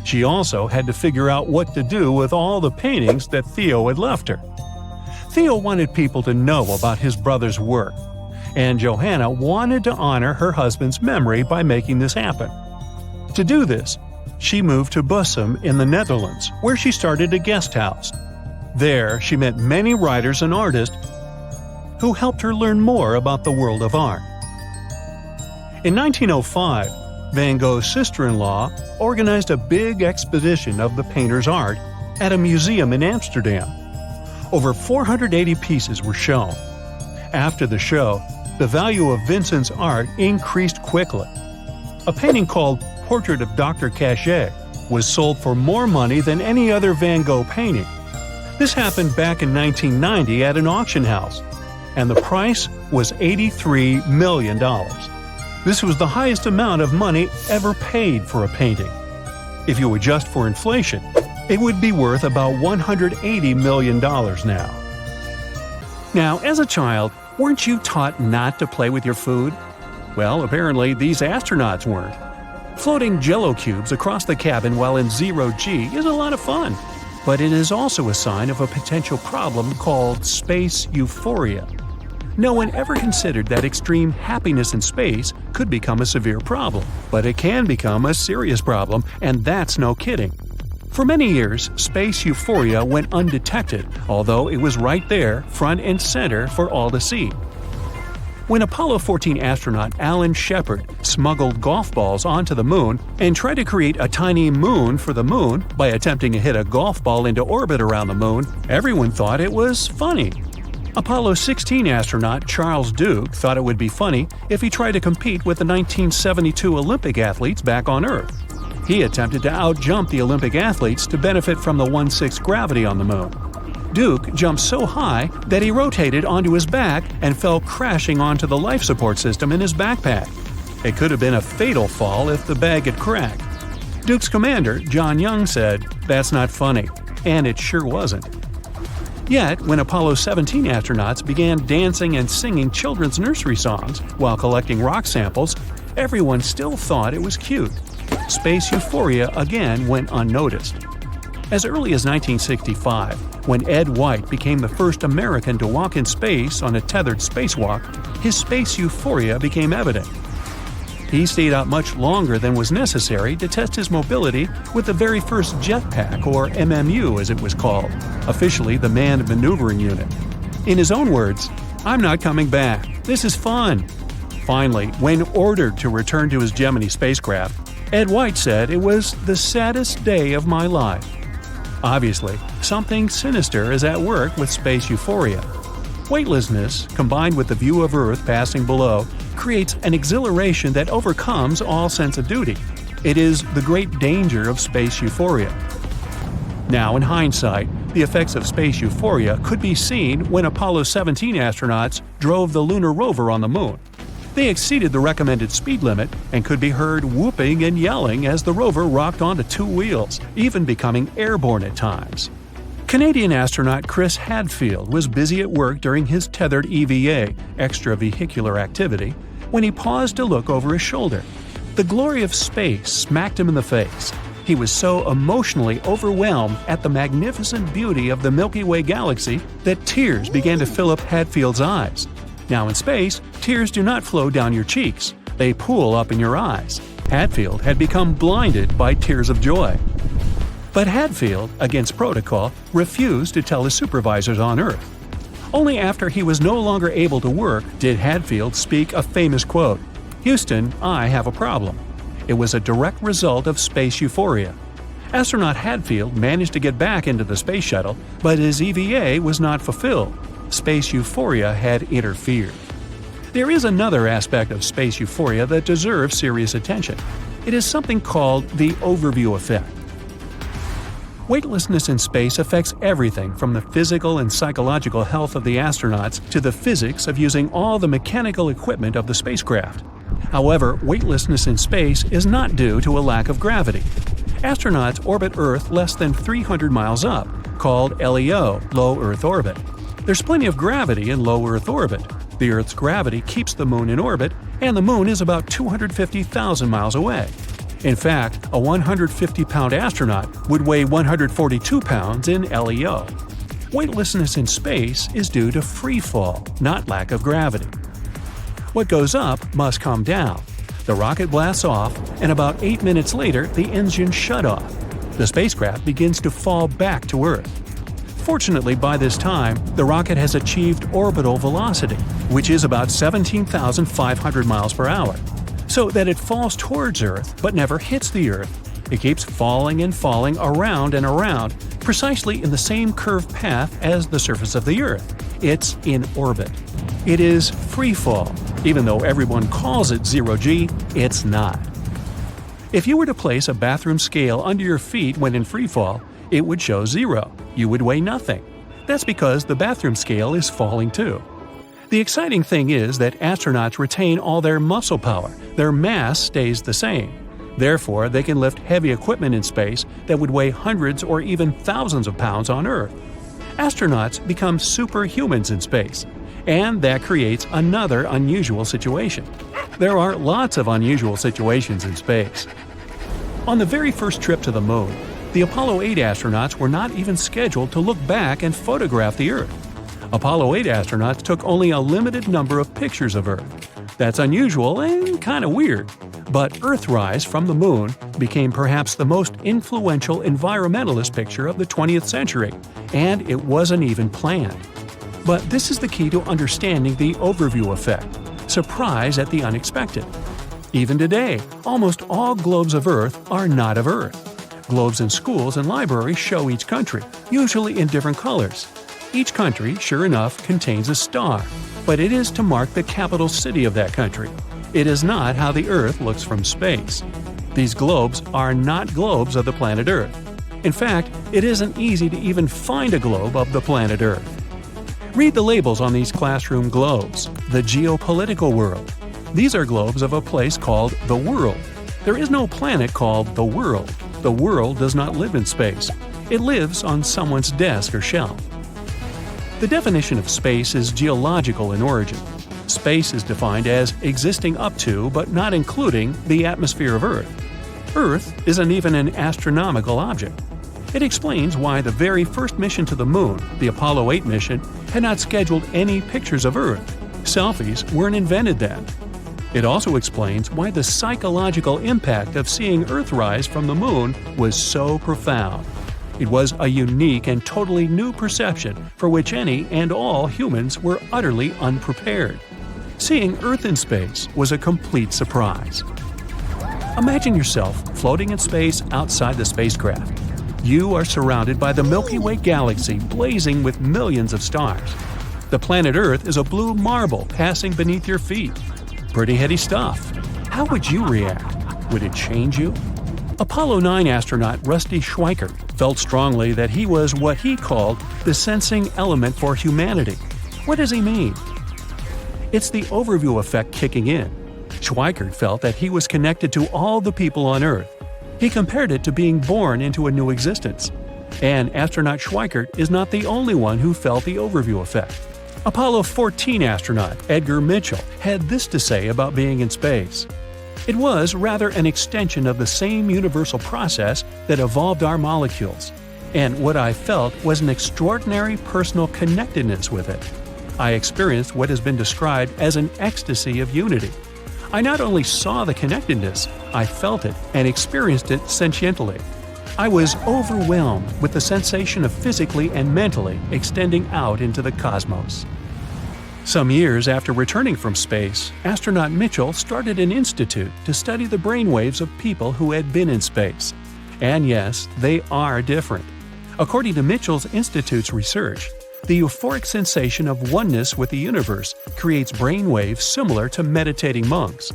She also had to figure out what to do with all the paintings that Theo had left her. Theo wanted people to know about his brother's work, and Johanna wanted to honor her husband's memory by making this happen. To do this, she moved to Bussum in the Netherlands, where she started a guest house. There, she met many writers and artists who helped her learn more about the world of art. In 1905, Van Gogh's sister-in-law organized a big exposition of the painter's art at a museum in Amsterdam. Over 480 pieces were shown. After the show, the value of Vincent's art increased quickly. A painting called Portrait of Dr. Cachet was sold for more money than any other Van Gogh painting. This happened back in 1990 at an auction house, and the price was $83 million. This was the highest amount of money ever paid for a painting. If you adjust for inflation, it would be worth about $180 million now. Now, as a child, weren't you taught not to play with your food? Well, apparently these astronauts weren't. Floating Jell-O cubes across the cabin while in zero-G is a lot of fun, but it is also a sign of a potential problem called space euphoria. No one ever considered that extreme happiness in space could become a severe problem, but it can become a serious problem, and that's no kidding. For many years, space euphoria went undetected, although it was right there, front and center for all to see. When Apollo 14 astronaut Alan Shepard smuggled golf balls onto the moon and tried to create a tiny moon for the moon by attempting to hit a golf ball into orbit around the moon, everyone thought it was funny. Apollo 16 astronaut Charles Duke thought it would be funny if he tried to compete with the 1972 Olympic athletes back on Earth. He attempted to outjump the Olympic athletes to benefit from the 1/6 gravity on the moon. Duke jumped so high that he rotated onto his back and fell crashing onto the life support system in his backpack. It could have been a fatal fall if the bag had cracked. Duke's commander, John Young, said, "That's not funny," and it sure wasn't. Yet, when Apollo 17 astronauts began dancing and singing children's nursery songs while collecting rock samples, everyone still thought it was cute. Space euphoria again went unnoticed. As early as 1965, when Ed White became the first American to walk in space on a tethered spacewalk, his space euphoria became evident. He stayed out much longer than was necessary to test his mobility with the very first jetpack, or MMU as it was called, officially the Manned Maneuvering Unit. In his own words, "I'm not coming back. This is fun." Finally, when ordered to return to his Gemini spacecraft, Ed White said it was the saddest day of my life. Obviously, something sinister is at work with space euphoria. Weightlessness, combined with the view of Earth passing below, creates an exhilaration that overcomes all sense of duty. It is the great danger of space euphoria. Now, in hindsight, the effects of space euphoria could be seen when Apollo 17 astronauts drove the lunar rover on the moon. They exceeded the recommended speed limit and could be heard whooping and yelling as the rover rocked onto two wheels, even becoming airborne at times. Canadian astronaut Chris Hadfield was busy at work during his tethered EVA, extravehicular activity, when he paused to look over his shoulder. The glory of space smacked him in the face. He was so emotionally overwhelmed at the magnificent beauty of the Milky Way galaxy that tears began to fill up Hadfield's eyes. Now in space, tears do not flow down your cheeks. They pool up in your eyes. Hadfield had become blinded by tears of joy. But Hadfield, against protocol, refused to tell his supervisors on Earth. Only after he was no longer able to work did Hadfield speak a famous quote, "Houston, I have a problem." It was a direct result of space euphoria. Astronaut Hadfield managed to get back into the space shuttle, but his EVA was not fulfilled. Space euphoria had interfered. There is another aspect of space euphoria that deserves serious attention. It is something called the overview effect. Weightlessness in space affects everything from the physical and psychological health of the astronauts to the physics of using all the mechanical equipment of the spacecraft. However, weightlessness in space is not due to a lack of gravity. Astronauts orbit Earth less than 300 miles up, called LEO, low Earth orbit. There's plenty of gravity in low Earth orbit. The Earth's gravity keeps the Moon in orbit, and the Moon is about 250,000 miles away. In fact, a 150-pound astronaut would weigh 142 pounds in LEO. Weightlessness in space is due to free fall, not lack of gravity. What goes up must come down. The rocket blasts off, and about 8 minutes later, the engines shut off. The spacecraft begins to fall back to Earth. Fortunately, by this time, the rocket has achieved orbital velocity, which is about 17,500 miles per hour, so that it falls towards Earth but never hits the Earth. It keeps falling and falling around and around, precisely in the same curved path as the surface of the Earth. It's in orbit. It is free fall. Even though everyone calls it zero-G, it's not. If you were to place a bathroom scale under your feet when in free fall, it would show 0. You would weigh nothing. That's because the bathroom scale is falling too. The exciting thing is that astronauts retain all their muscle power. Their mass stays the same. Therefore, they can lift heavy equipment in space that would weigh hundreds or even thousands of pounds on Earth. Astronauts become superhumans in space, and that creates another unusual situation. There are lots of unusual situations in space. On the very first trip to the Moon, the Apollo 8 astronauts were not even scheduled to look back and photograph the Earth. Apollo 8 astronauts took only a limited number of pictures of Earth. That's unusual and kind of weird. But Earthrise from the Moon became perhaps the most influential environmentalist picture of the 20th century, and it wasn't even planned. But this is the key to understanding the overview effect: surprise at the unexpected. Even today, almost all globes of Earth are not of Earth. Globes in schools and libraries show each country, usually in different colors. Each country, sure enough, contains a star, but it is to mark the capital city of that country. It is not how the Earth looks from space. These globes are not globes of the planet Earth. In fact, it isn't easy to even find a globe of the planet Earth. Read the labels on these classroom globes. The geopolitical world. These are globes of a place called the world. There is no planet called the world. The world does not live in space. It lives on someone's desk or shelf. The definition of space is geological in origin. Space is defined as existing up to, but not including, the atmosphere of Earth. Earth isn't even an astronomical object. It explains why the very first mission to the Moon, the Apollo 8 mission, had not scheduled any pictures of Earth. Selfies weren't invented then. It also explains why the psychological impact of seeing Earthrise from the Moon was so profound. It was a unique and totally new perception for which any and all humans were utterly unprepared. Seeing Earth in space was a complete surprise. Imagine yourself floating in space outside the spacecraft. You are surrounded by the Milky Way galaxy blazing with millions of stars. The planet Earth is a blue marble passing beneath your feet. Pretty heady stuff. How would you react? Would it change you? Apollo 9 astronaut Rusty Schweickart felt strongly that he was what he called the sensing element for humanity. What does he mean? It's the overview effect kicking in. Schweickart felt that he was connected to all the people on Earth. He compared it to being born into a new existence. And astronaut Schweickart is not the only one who felt the overview effect. Apollo 14 astronaut Edgar Mitchell had this to say about being in space. It was rather an extension of the same universal process that evolved our molecules, and what I felt was an extraordinary personal connectedness with it. I experienced what has been described as an ecstasy of unity. I not only saw the connectedness, I felt it and experienced it sentientally. I was overwhelmed with the sensation of physically and mentally extending out into the cosmos. Some years after returning from space, astronaut Mitchell started an institute to study the brainwaves of people who had been in space. And yes, they are different. According to Mitchell's institute's research, the euphoric sensation of oneness with the universe creates brainwaves similar to meditating monks.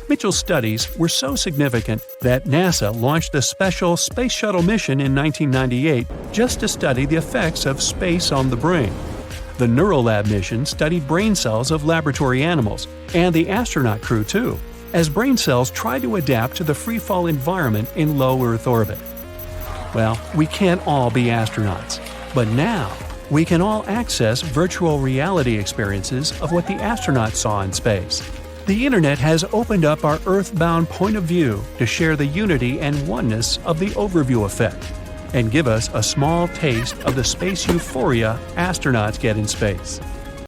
Mitchell's studies were so significant that NASA launched a special Space Shuttle mission in 1998 just to study the effects of space on the brain. The Neurolab mission studied brain cells of laboratory animals, and the astronaut crew too, as brain cells try to adapt to the freefall environment in low Earth orbit. Well, we can't all be astronauts, but now we can all access virtual reality experiences of what the astronauts saw in space. The internet has opened up our earthbound point of view to share the unity and oneness of the overview effect, and give us a small taste of the space euphoria astronauts get in space.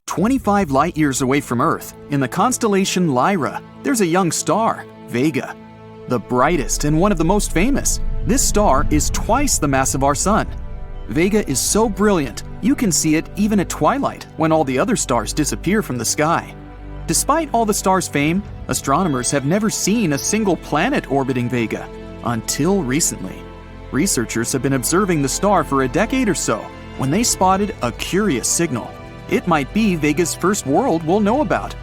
25 light-years away from Earth, in the constellation Lyra, there's a young star, Vega. The brightest and one of the most famous. This star is twice the mass of our Sun. Vega is so brilliant, you can see it even at twilight when all the other stars disappear from the sky. Despite all the star's fame, astronomers have never seen a single planet orbiting Vega, until recently. Researchers have been observing the star for a decade or so when they spotted a curious signal. It might be Vega's first world we'll know about.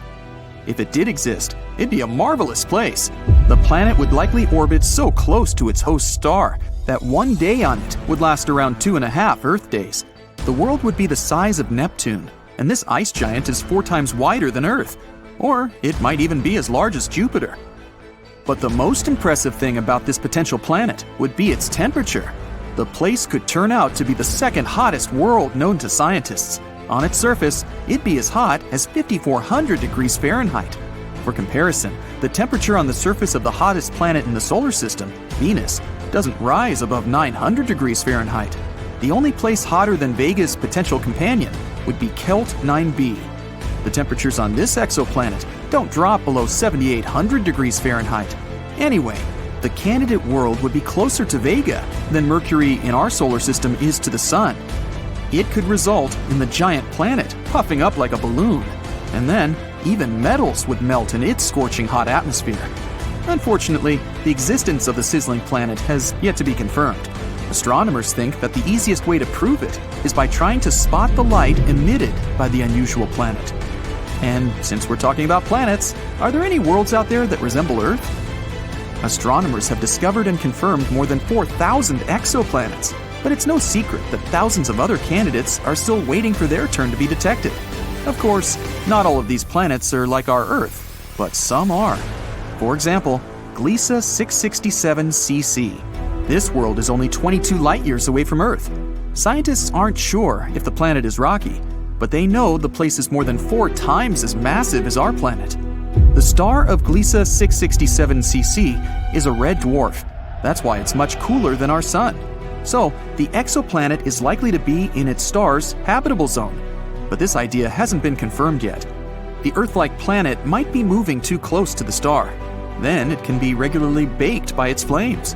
If it did exist, it'd be a marvelous place. The planet would likely orbit so close to its host star that one day on it would last around 2.5 Earth days. The world would be the size of Neptune, and this ice giant is 4 times wider than Earth. Or it might even be as large as Jupiter. But the most impressive thing about this potential planet would be its temperature. The place could turn out to be the second hottest world known to scientists. On its surface, it'd be as hot as 5,400 degrees Fahrenheit. For comparison, the temperature on the surface of the hottest planet in the solar system, Venus, doesn't rise above 900 degrees Fahrenheit. The only place hotter than Vega's potential companion would be Kelt 9b. The temperatures on this exoplanet don't drop below 7,800 degrees Fahrenheit. Anyway, the candidate world would be closer to Vega than Mercury in our solar system is to the Sun. It could result in the giant planet puffing up like a balloon, and then even metals would melt in its scorching hot atmosphere. Unfortunately, the existence of the sizzling planet has yet to be confirmed. Astronomers think that the easiest way to prove it is by trying to spot the light emitted by the unusual planet. And since we're talking about planets, are there any worlds out there that resemble Earth? Astronomers have discovered and confirmed more than 4,000 exoplanets, but it's no secret that thousands of other candidates are still waiting for their turn to be detected. Of course, not all of these planets are like our Earth, but some are. For example, Gliese 667cc. This world is only 22 light-years away from Earth. Scientists aren't sure if the planet is rocky, but they know the place is more than 4 times as massive as our planet. The star of Gliese 667cc is a red dwarf. That's why it's much cooler than our Sun. So, the exoplanet is likely to be in its star's habitable zone. But this idea hasn't been confirmed yet. The Earth-like planet might be moving too close to the star. Then it can be regularly baked by its flames.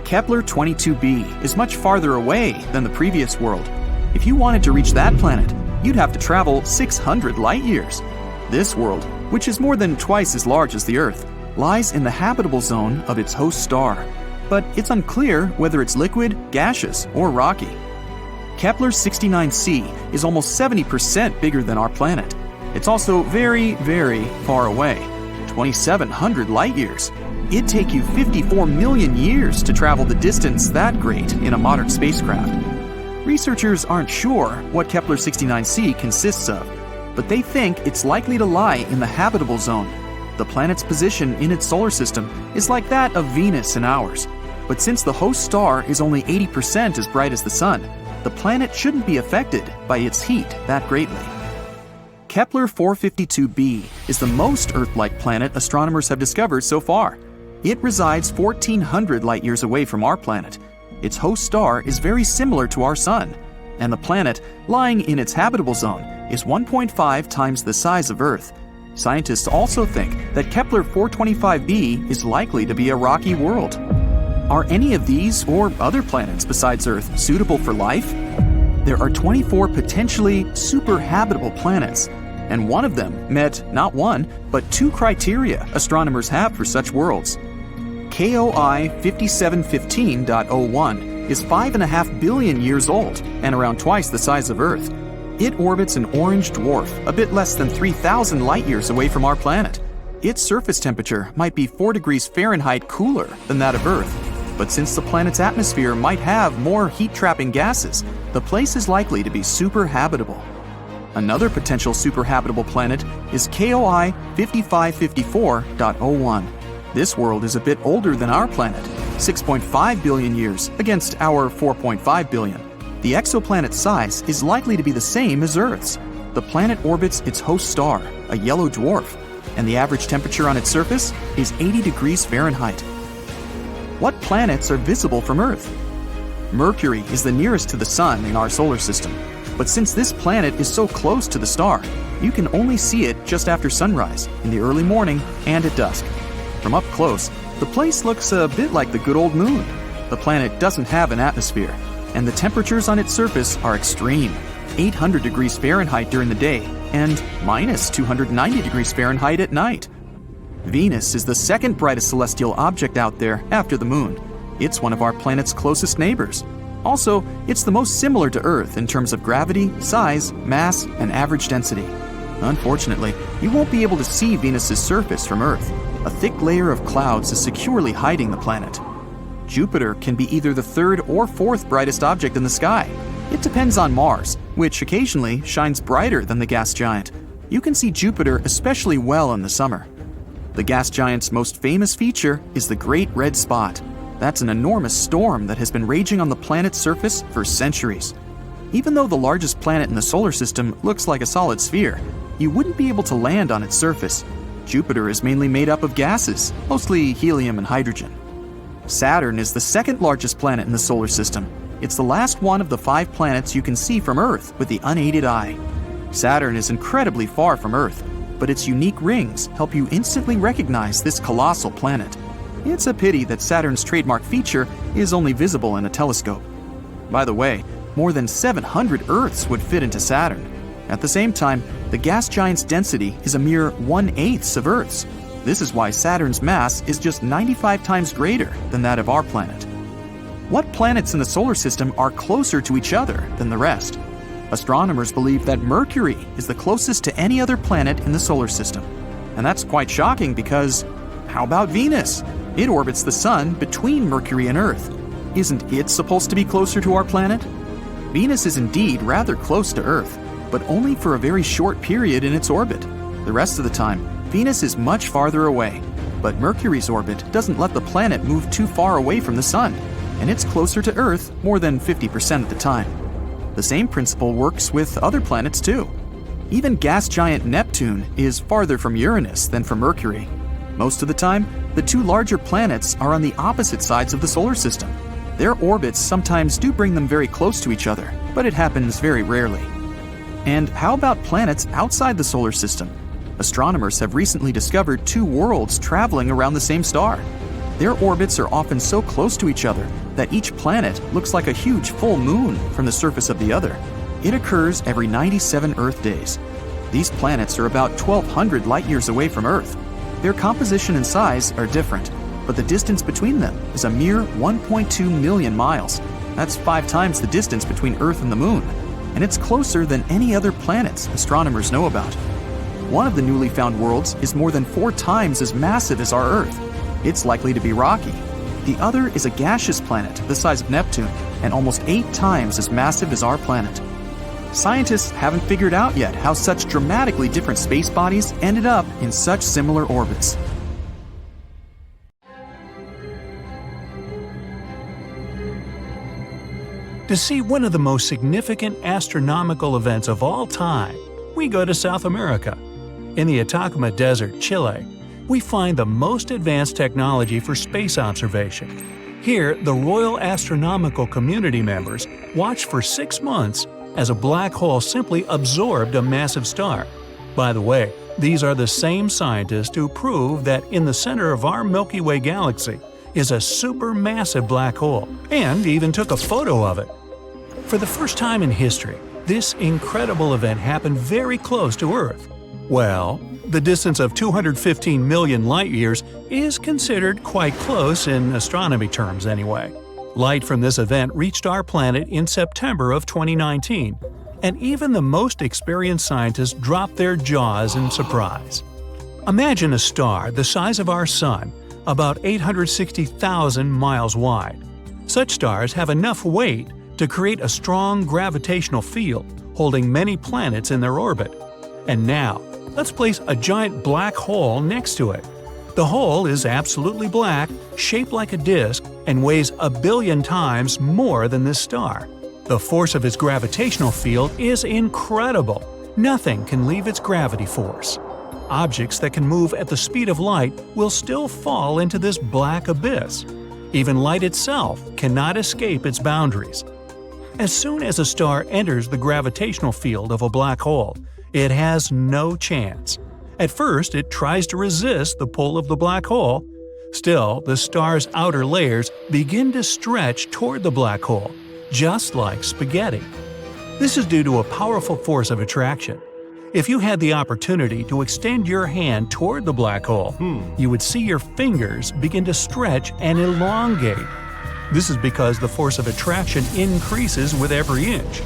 Kepler 22b is much farther away than the previous world. If you wanted to reach that planet, you'd have to travel 600 light-years. This world, which is more than twice as large as the Earth, lies in the habitable zone of its host star. But it's unclear whether it's liquid, gaseous, or rocky. Kepler 69c is almost 70% bigger than our planet. It's also very, very far away, 2,700 light-years. It'd take you 54 million years to travel the distance that great in a modern spacecraft. Researchers aren't sure what Kepler 69c consists of, but they think it's likely to lie in the habitable zone. The planet's position in its solar system is like that of Venus in ours. But since the host star is only 80% as bright as the Sun, the planet shouldn't be affected by its heat that greatly. Kepler 452b is the most Earth-like planet astronomers have discovered so far. It resides 1,400 light-years away from our planet. Its host star is very similar to our Sun, and the planet, lying in its habitable zone, is 1.5 times the size of Earth. Scientists also think that Kepler 425b is likely to be a rocky world. Are any of these or other planets besides Earth suitable for life? There are 24 potentially super-habitable planets, and one of them met not one, but 2 criteria astronomers have for such worlds. KOI 5715.01 is 5.5 billion years old and around twice the size of Earth. It orbits an orange dwarf a bit less than 3,000 light-years away from our planet. Its surface temperature might be 4 degrees Fahrenheit cooler than that of Earth. But since the planet's atmosphere might have more heat-trapping gases, the place is likely to be super-habitable. Another potential super-habitable planet is KOI 5554.01. This world is a bit older than our planet, 6.5 billion years against our 4.5 billion. The exoplanet's size is likely to be the same as Earth's. The planet orbits its host star, a yellow dwarf, and the average temperature on its surface is 80 degrees Fahrenheit. What planets are visible from Earth? Mercury is the nearest to the Sun in our solar system, but since this planet is so close to the star, you can only see it just after sunrise, in the early morning, and at dusk. From up close, the place looks a bit like the good old moon. The planet doesn't have an atmosphere, and the temperatures on its surface are extreme, 800 degrees Fahrenheit during the day and minus 290 degrees Fahrenheit at night. Venus is the second brightest celestial object out there after the moon. It's one of our planet's closest neighbors. Also, it's the most similar to Earth in terms of gravity, size, mass, and average density. Unfortunately, you won't be able to see Venus's surface from Earth. A thick layer of clouds is securely hiding the planet. Jupiter can be either the third or fourth brightest object in the sky. It depends on Mars, which occasionally shines brighter than the gas giant. You can see Jupiter especially well in the summer. The gas giant's most famous feature is the Great Red Spot. That's an enormous storm that has been raging on the planet's surface for centuries. Even though the largest planet in the solar system looks like a solid sphere, you wouldn't be able to land on its surface. Jupiter is mainly made up of gases, mostly helium and hydrogen. Saturn is the second largest planet in the solar system. It's the last one of the 5 planets you can see from Earth with the unaided eye. Saturn is incredibly far from Earth, but its unique rings help you instantly recognize this colossal planet. It's a pity that Saturn's trademark feature is only visible in a telescope. By the way, more than 700 Earths would fit into Saturn. At the same time, the gas giant's density is a mere 1/8 of Earth's. This is why Saturn's mass is just 95 times greater than that of our planet. What planets in the solar system are closer to each other than the rest? Astronomers believe that Mercury is the closest to any other planet in the solar system. And that's quite shocking because, how about Venus? It orbits the Sun between Mercury and Earth. Isn't it supposed to be closer to our planet? Venus is indeed rather close to Earth, but only for a very short period in its orbit. The rest of the time, Venus is much farther away. But Mercury's orbit doesn't let the planet move too far away from the Sun, and it's closer to Earth more than 50% of the time. The same principle works with other planets too. Even gas giant Neptune is farther from Uranus than from Mercury. Most of the time, the 2 larger planets are on the opposite sides of the solar system. Their orbits sometimes do bring them very close to each other, but it happens very rarely. And how about planets outside the solar system? Astronomers have recently discovered 2 worlds traveling around the same star. Their orbits are often so close to each other that each planet looks like a huge full moon from the surface of the other. It occurs every 97 Earth days. These planets are about 1,200 light-years away from Earth. Their composition and size are different, but the distance between them is a mere 1.2 million miles. That's 5 times the distance between Earth and the Moon, and it's closer than any other planets astronomers know about. One of the newly found worlds is more than 4 times as massive as our Earth. It's likely to be rocky. The other is a gaseous planet the size of Neptune and almost 8 times as massive as our planet. Scientists haven't figured out yet how such dramatically different space bodies ended up in such similar orbits. To see one of the most significant astronomical events of all time, we go to South America. In the Atacama Desert, Chile, we find the most advanced technology for space observation. Here, the Royal Astronomical Community members watched for 6 months as a black hole simply absorbed a massive star. By the way, these are the same scientists who proved that in the center of our Milky Way galaxy is a supermassive black hole, and even took a photo of it. For the first time in history, this incredible event happened very close to Earth. Well, the distance of 215 million light-years is considered quite close in astronomy terms anyway. Light from this event reached our planet in September of 2019, and even the most experienced scientists dropped their jaws in surprise. Imagine a star the size of our Sun, about 860,000 miles wide. Such stars have enough weight to create a strong gravitational field holding many planets in their orbit. And now, let's place a giant black hole next to it. The hole is absolutely black, shaped like a disk, and weighs 1 billion times more than this star. The force of its gravitational field is incredible. Nothing can leave its gravity force. Objects that can move at the speed of light will still fall into this black abyss. Even light itself cannot escape its boundaries. As soon as a star enters the gravitational field of a black hole, it has no chance. At first, it tries to resist the pull of the black hole. Still, the star's outer layers begin to stretch toward the black hole, just like spaghetti. This is due to a powerful force of attraction. If you had the opportunity to extend your hand toward the black hole, you would see your fingers begin to stretch and elongate. This is because the force of attraction increases with every inch.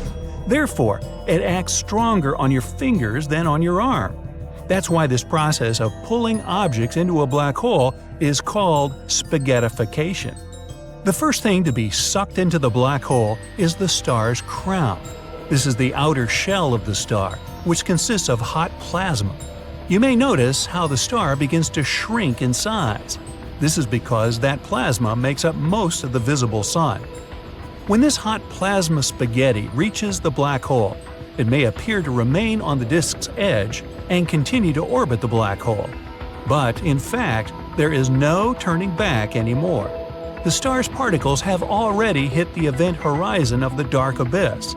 Therefore, it acts stronger on your fingers than on your arm. That's why this process of pulling objects into a black hole is called spaghettification. The first thing to be sucked into the black hole is the star's crown. This is the outer shell of the star, which consists of hot plasma. You may notice how the star begins to shrink in size. This is because that plasma makes up most of the visible sun. When this hot plasma spaghetti reaches the black hole, it may appear to remain on the disk's edge and continue to orbit the black hole. But in fact, there is no turning back anymore. the star's particles have already hit the event horizon of the dark abyss.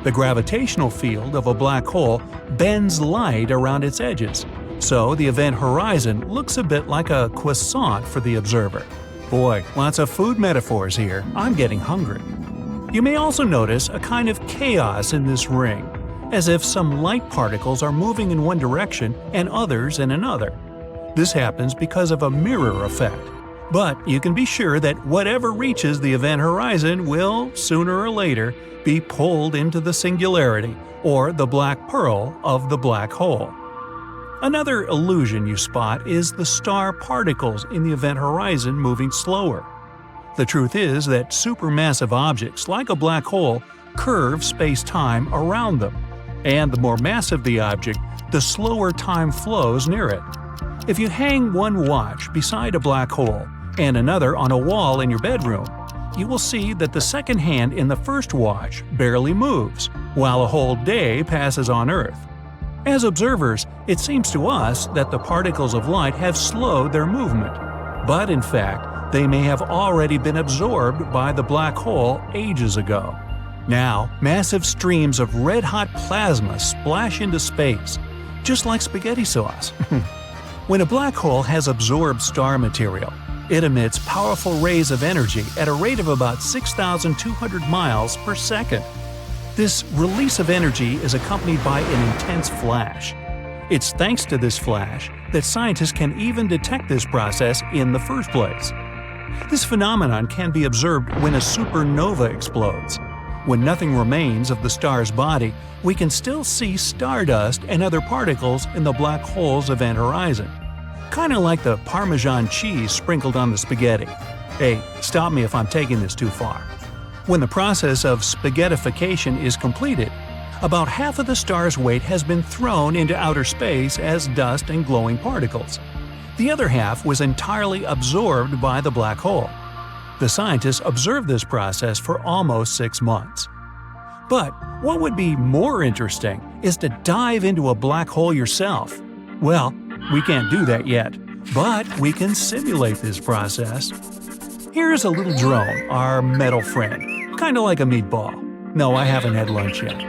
The gravitational field of a black hole bends light around its edges, so the event horizon looks a bit like a croissant for the observer. Boy, lots of food metaphors here. I'm getting hungry. You may also notice a kind of chaos in this ring, as if some light particles are moving in one direction and others in another. This happens because of a mirror effect. But you can be sure that whatever reaches the event horizon will, sooner or later, be pulled into the singularity, or the black pearl of the black hole. Another illusion you spot is the star particles in the event horizon moving slower. The truth is that supermassive objects like a black hole curve space-time around them, and the more massive the object, the slower time flows near it. If you hang one watch beside a black hole and another on a wall in your bedroom, you will see that the second hand in the first watch barely moves, while a whole day passes on Earth. As observers, it seems to us that the particles of light have slowed their movement, but in fact, they may have already been absorbed by the black hole ages ago. Now, massive streams of red-hot plasma splash into space, just like spaghetti sauce. When a black hole has absorbed star material, it emits powerful rays of energy at a rate of about 6,200 miles per second. This release of energy is accompanied by an intense flash. It's thanks to this flash that scientists can even detect this process in the first place. This phenomenon can be observed when a supernova explodes. When nothing remains of the star's body, we can still see stardust and other particles in the black hole's event horizon. Kinda like the Parmesan cheese sprinkled on the spaghetti. Hey, stop me if I'm taking this too far. When the process of spaghettification is completed, about half of the star's weight has been thrown into outer space as dust and glowing particles. The other half was entirely absorbed by the black hole. The scientists observed this process for almost 6 months. But what would be more interesting is to dive into a black hole yourself. Well, we can't do that yet, but we can simulate this process. Here's a little drone, our metal friend, kinda like a meatball. No, I haven't had lunch yet.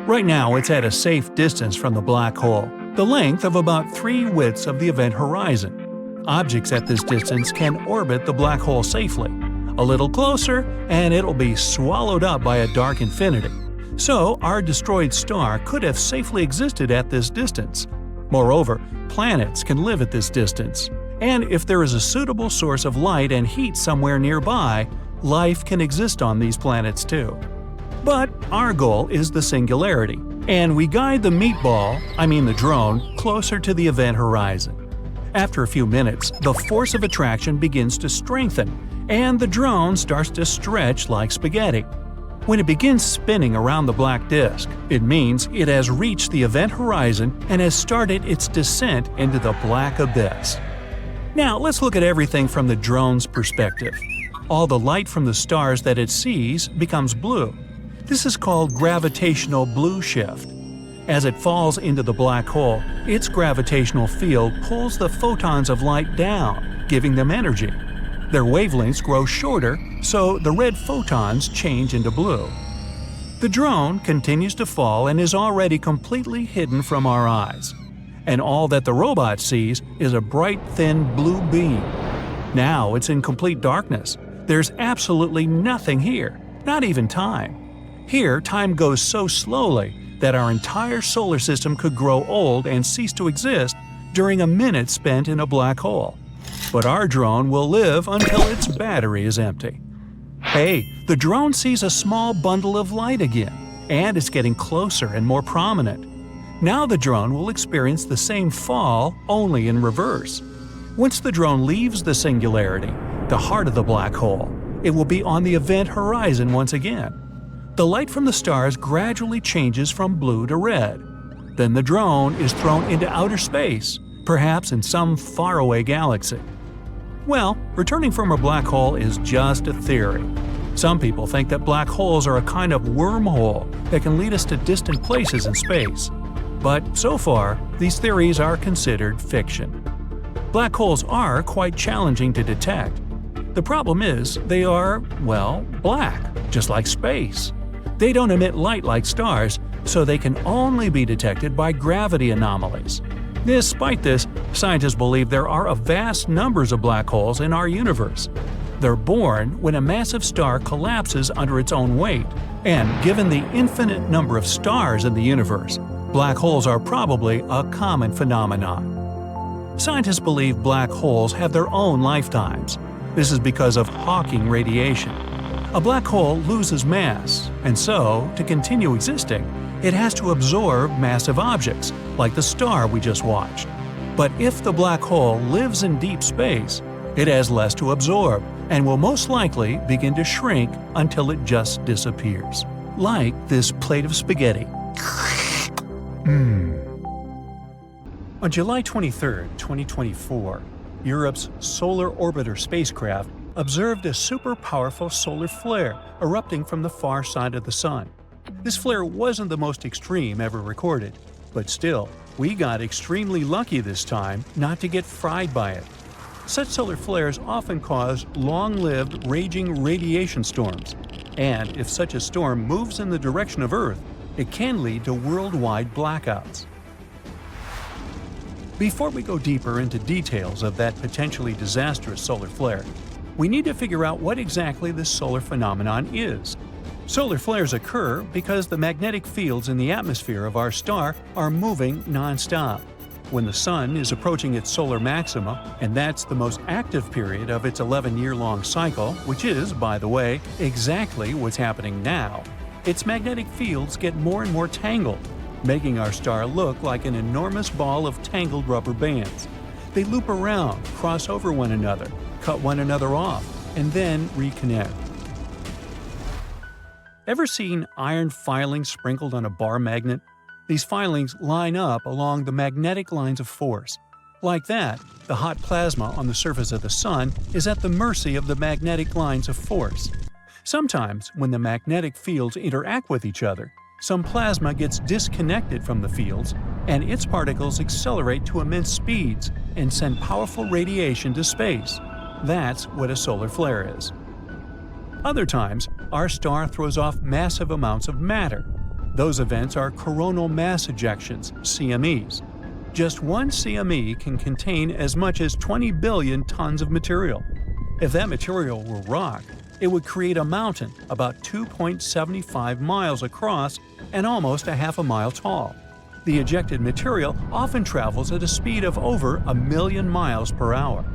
Right now, it's at a safe distance from the black hole, the length of about 3 widths of the event horizon. Objects at this distance can orbit the black hole safely. A little closer, and it'll be swallowed up by a dark infinity. So, our destroyed star could have safely existed at this distance. Moreover, planets can live at this distance. And if there is a suitable source of light and heat somewhere nearby, life can exist on these planets too. But our goal is the singularity, and we guide the the drone, closer to the event horizon. After a few minutes, the force of attraction begins to strengthen, and the drone starts to stretch like spaghetti. When it begins spinning around the black disk, it means it has reached the event horizon and has started its descent into the black abyss. Now let's look at everything from the drone's perspective. All the light from the stars that it sees becomes blue. This is called gravitational blue shift. As it falls into the black hole, its gravitational field pulls the photons of light down, giving them energy. Their wavelengths grow shorter, so the red photons change into blue. The drone continues to fall and is already completely hidden from our eyes. And all that the robot sees is a bright, thin blue beam. Now it's in complete darkness. There's absolutely nothing here, not even time. Here, time goes so slowly that our entire solar system could grow old and cease to exist during a minute spent in a black hole. But our drone will live until its battery is empty. Hey, the drone sees a small bundle of light again, and it's getting closer and more prominent. Now the drone will experience the same fall, only in reverse. Once the drone leaves the singularity, the heart of the black hole, it will be on the event horizon once again. The light from the stars gradually changes from blue to red. Then the drone is thrown into outer space, perhaps in some faraway galaxy. Well, returning from a black hole is just a theory. Some people think that black holes are a kind of wormhole that can lead us to distant places in space. But so far, these theories are considered fiction. Black holes are quite challenging to detect. The problem is, they are, well, black, just like space. They don't emit light like stars, so they can only be detected by gravity anomalies. Despite this, scientists believe there are a vast numbers of black holes in our universe. They're born when a massive star collapses under its own weight, and given the infinite number of stars in the universe, black holes are probably a common phenomenon. Scientists believe black holes have their own lifetimes. This is because of Hawking radiation. A black hole loses mass, and so, to continue existing, it has to absorb massive objects, like the star we just watched. But if the black hole lives in deep space, it has less to absorb and will most likely begin to shrink until it just disappears. Like this plate of spaghetti. On July 23, 2024, Europe's Solar Orbiter spacecraft observed a super-powerful solar flare erupting from the far side of the Sun. This flare wasn't the most extreme ever recorded, but still, we got extremely lucky this time not to get fried by it. Such solar flares often cause long-lived, raging radiation storms, and if such a storm moves in the direction of Earth, it can lead to worldwide blackouts. Before we go deeper into details of that potentially disastrous solar flare, we need to figure out what exactly this solar phenomenon is. Solar flares occur because the magnetic fields in the atmosphere of our star are moving non-stop. When the Sun is approaching its solar maxima, and that's the most active period of its 11-year-long cycle, which is, by the way, exactly what's happening now, its magnetic fields get more and more tangled, making our star look like an enormous ball of tangled rubber bands. They loop around, cross over one another, cut one another off, and then reconnect. Ever seen iron filings sprinkled on a bar magnet? These filings line up along the magnetic lines of force. Like that, the hot plasma on the surface of the Sun is at the mercy of the magnetic lines of force. Sometimes, when the magnetic fields interact with each other, some plasma gets disconnected from the fields, and its particles accelerate to immense speeds and send powerful radiation to space. That's what a solar flare is. Other times, our star throws off massive amounts of matter. Those events are coronal mass ejections, CMEs. Just one CME can contain as much as 20 billion tons of material. If that material were rock, it would create a mountain about 2.75 miles across and almost a half a mile tall. The ejected material often travels at a speed of over 1 million miles per hour.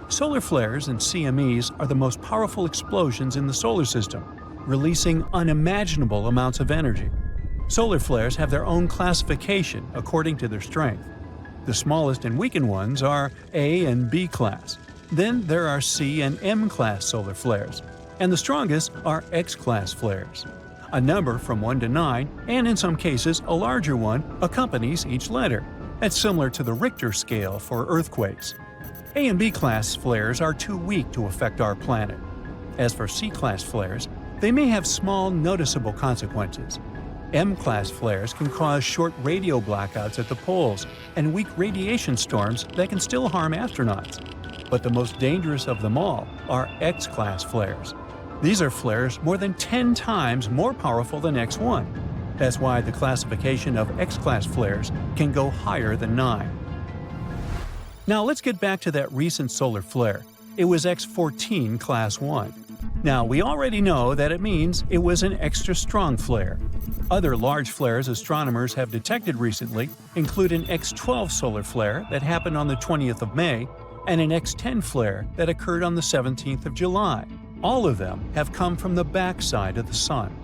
Solar flares and CMEs are the most powerful explosions in the solar system, releasing unimaginable amounts of energy. Solar flares have their own classification according to their strength. The smallest and weakened ones are A and B class. Then there are C and M class solar flares, and the strongest are X class flares. A number from 1 to 9, and in some cases a larger one, accompanies each letter. That's similar to the Richter scale for earthquakes. A and B class flares are too weak to affect our planet. As for C class flares, they may have small, noticeable consequences. M-class flares can cause short radio blackouts at the poles and weak radiation storms that can still harm astronauts. But the most dangerous of them all are X-class flares. These are flares more than 10 times more powerful than X1. That's why the classification of X-class flares can go higher than 9. Now let's get back to that recent solar flare. It was X14 Class 1. Now, we already know that it means it was an extra strong flare. Other large flares astronomers have detected recently include an X12 solar flare that happened on the 20th of May and an X10 flare that occurred on the 17th of July. All of them have come from the backside of the Sun.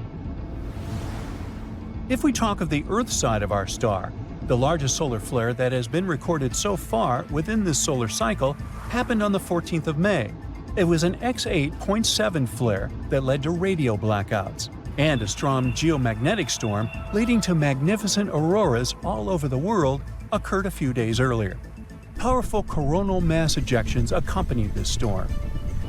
If we talk of the Earth side of our star, the largest solar flare that has been recorded so far within this solar cycle happened on the 14th of May. It was an X8.7 flare that led to radio blackouts, and a strong geomagnetic storm leading to magnificent auroras all over the world occurred a few days earlier. Powerful coronal mass ejections accompanied this storm.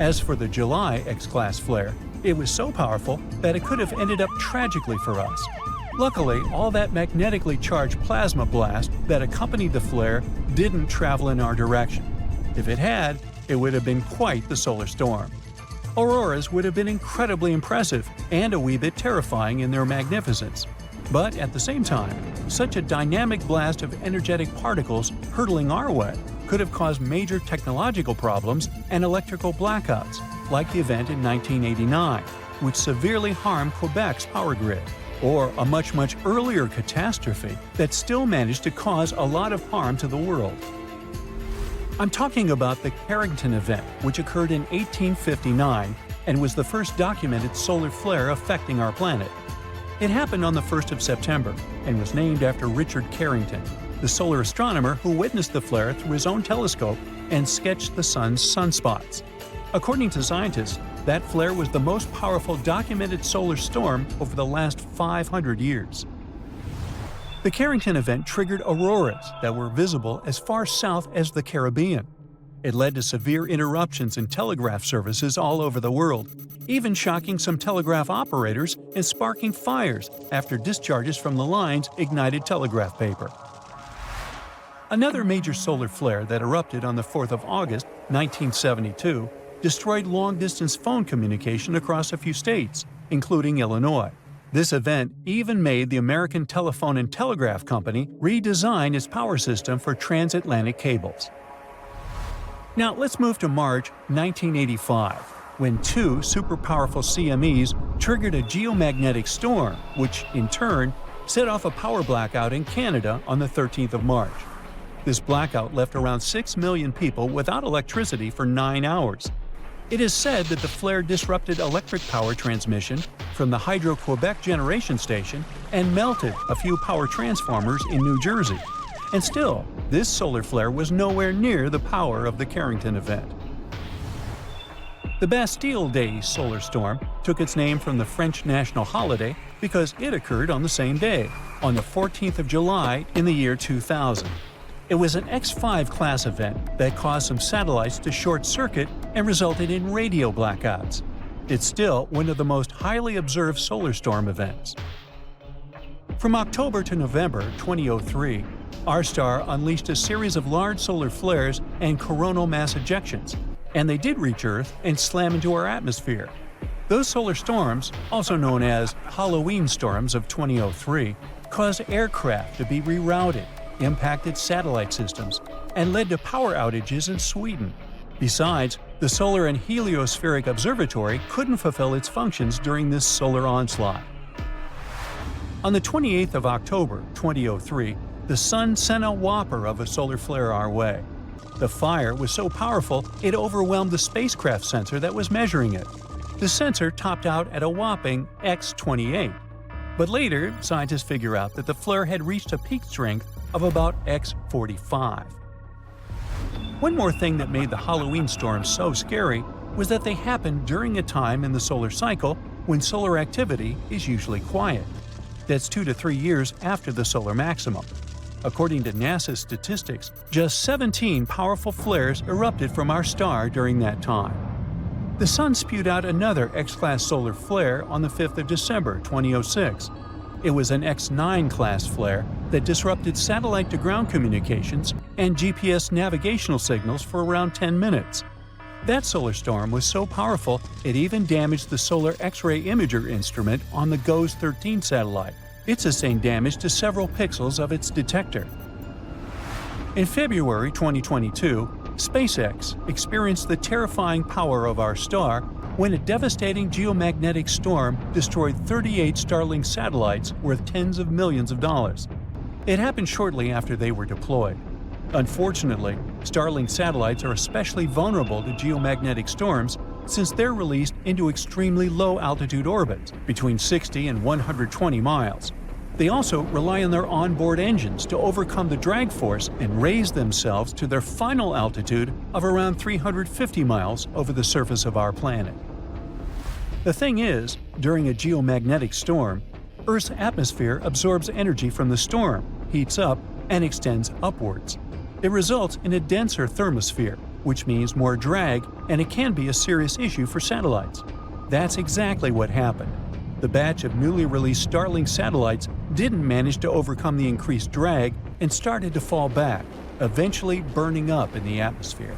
As for the July X-class flare, it was so powerful that it could have ended up tragically for us. Luckily, all that magnetically charged plasma blast that accompanied the flare didn't travel in our direction. If it had, it would have been quite the solar storm. Auroras would have been incredibly impressive and a wee bit terrifying in their magnificence. But at the same time, such a dynamic blast of energetic particles hurtling our way could have caused major technological problems and electrical blackouts, like the event in 1989, which severely harmed Quebec's power grid, or a much earlier catastrophe that still managed to cause a lot of harm to the world. I'm talking about the Carrington event, which occurred in 1859 and was the first documented solar flare affecting our planet. It happened on the 1st of September and was named after Richard Carrington, the solar astronomer who witnessed the flare through his own telescope and sketched the sun's sunspots. According to scientists, that flare was the most powerful documented solar storm over the last 500 years. The Carrington event triggered auroras that were visible as far south as the Caribbean. It led to severe interruptions in telegraph services all over the world, even shocking some telegraph operators and sparking fires after discharges from the lines ignited telegraph paper. Another major solar flare that erupted on the 4th of August, 1972, destroyed long-distance phone communication across a few states, including Illinois. This event even made the American Telephone and Telegraph Company redesign its power system for transatlantic cables. Now let's move to March 1985, when two super-powerful CMEs triggered a geomagnetic storm, which, in turn, set off a power blackout in Canada on the 13th of March. This blackout left around 6 million people without electricity for 9 hours. It is said that the flare disrupted electric power transmission from the Hydro-Quebec generation station and melted a few power transformers in New Jersey. And still, this solar flare was nowhere near the power of the Carrington event. The Bastille Day solar storm took its name from the French national holiday because it occurred on the same day, on the 14th of July in the year 2000. It was an X5 class event that caused some satellites to short-circuit and resulted in radio blackouts. It's still one of the most highly observed solar storm events. From October to November 2003, our star unleashed a series of large solar flares and coronal mass ejections, and they did reach Earth and slam into our atmosphere. Those solar storms, also known as Halloween storms of 2003, caused aircraft to be rerouted, impacted satellite systems, and led to power outages in Sweden. Besides, the Solar and Heliospheric Observatory couldn't fulfill its functions during this solar onslaught. On the 28th of October 2003, the Sun sent a whopper of a solar flare our way. The fire was so powerful it overwhelmed the spacecraft sensor that was measuring it. The sensor topped out at a whopping X28. But later, scientists figure out that the flare had reached a peak strength of about X45. One more thing that made the Halloween storms so scary was that they happened during a time in the solar cycle when solar activity is usually quiet. That's 2 to 3 years after the solar maximum. According to NASA's statistics, just 17 powerful flares erupted from our star during that time. The Sun spewed out another X-class solar flare on the 5th of December 2006. It was an X9-class flare that disrupted satellite-to-ground communications and GPS navigational signals for around 10 minutes. That solar storm was so powerful it even damaged the Solar X-ray Imager instrument on the GOES 13 satellite. It sustained damage to several pixels of its detector. In February 2022, SpaceX experienced the terrifying power of our star when a devastating geomagnetic storm destroyed 38 Starlink satellites worth tens of millions of dollars. It happened shortly after they were deployed. Unfortunately, Starlink satellites are especially vulnerable to geomagnetic storms since they're released into extremely low-altitude orbits, between 60 and 120 miles. They also rely on their onboard engines to overcome the drag force and raise themselves to their final altitude of around 350 miles over the surface of our planet. The thing is, during a geomagnetic storm, Earth's atmosphere absorbs energy from the storm, heats up, and extends upwards. It results in a denser thermosphere, which means more drag, and it can be a serious issue for satellites. That's exactly what happened. The batch of newly released Starlink satellites didn't manage to overcome the increased drag and started to fall back, eventually burning up in the atmosphere.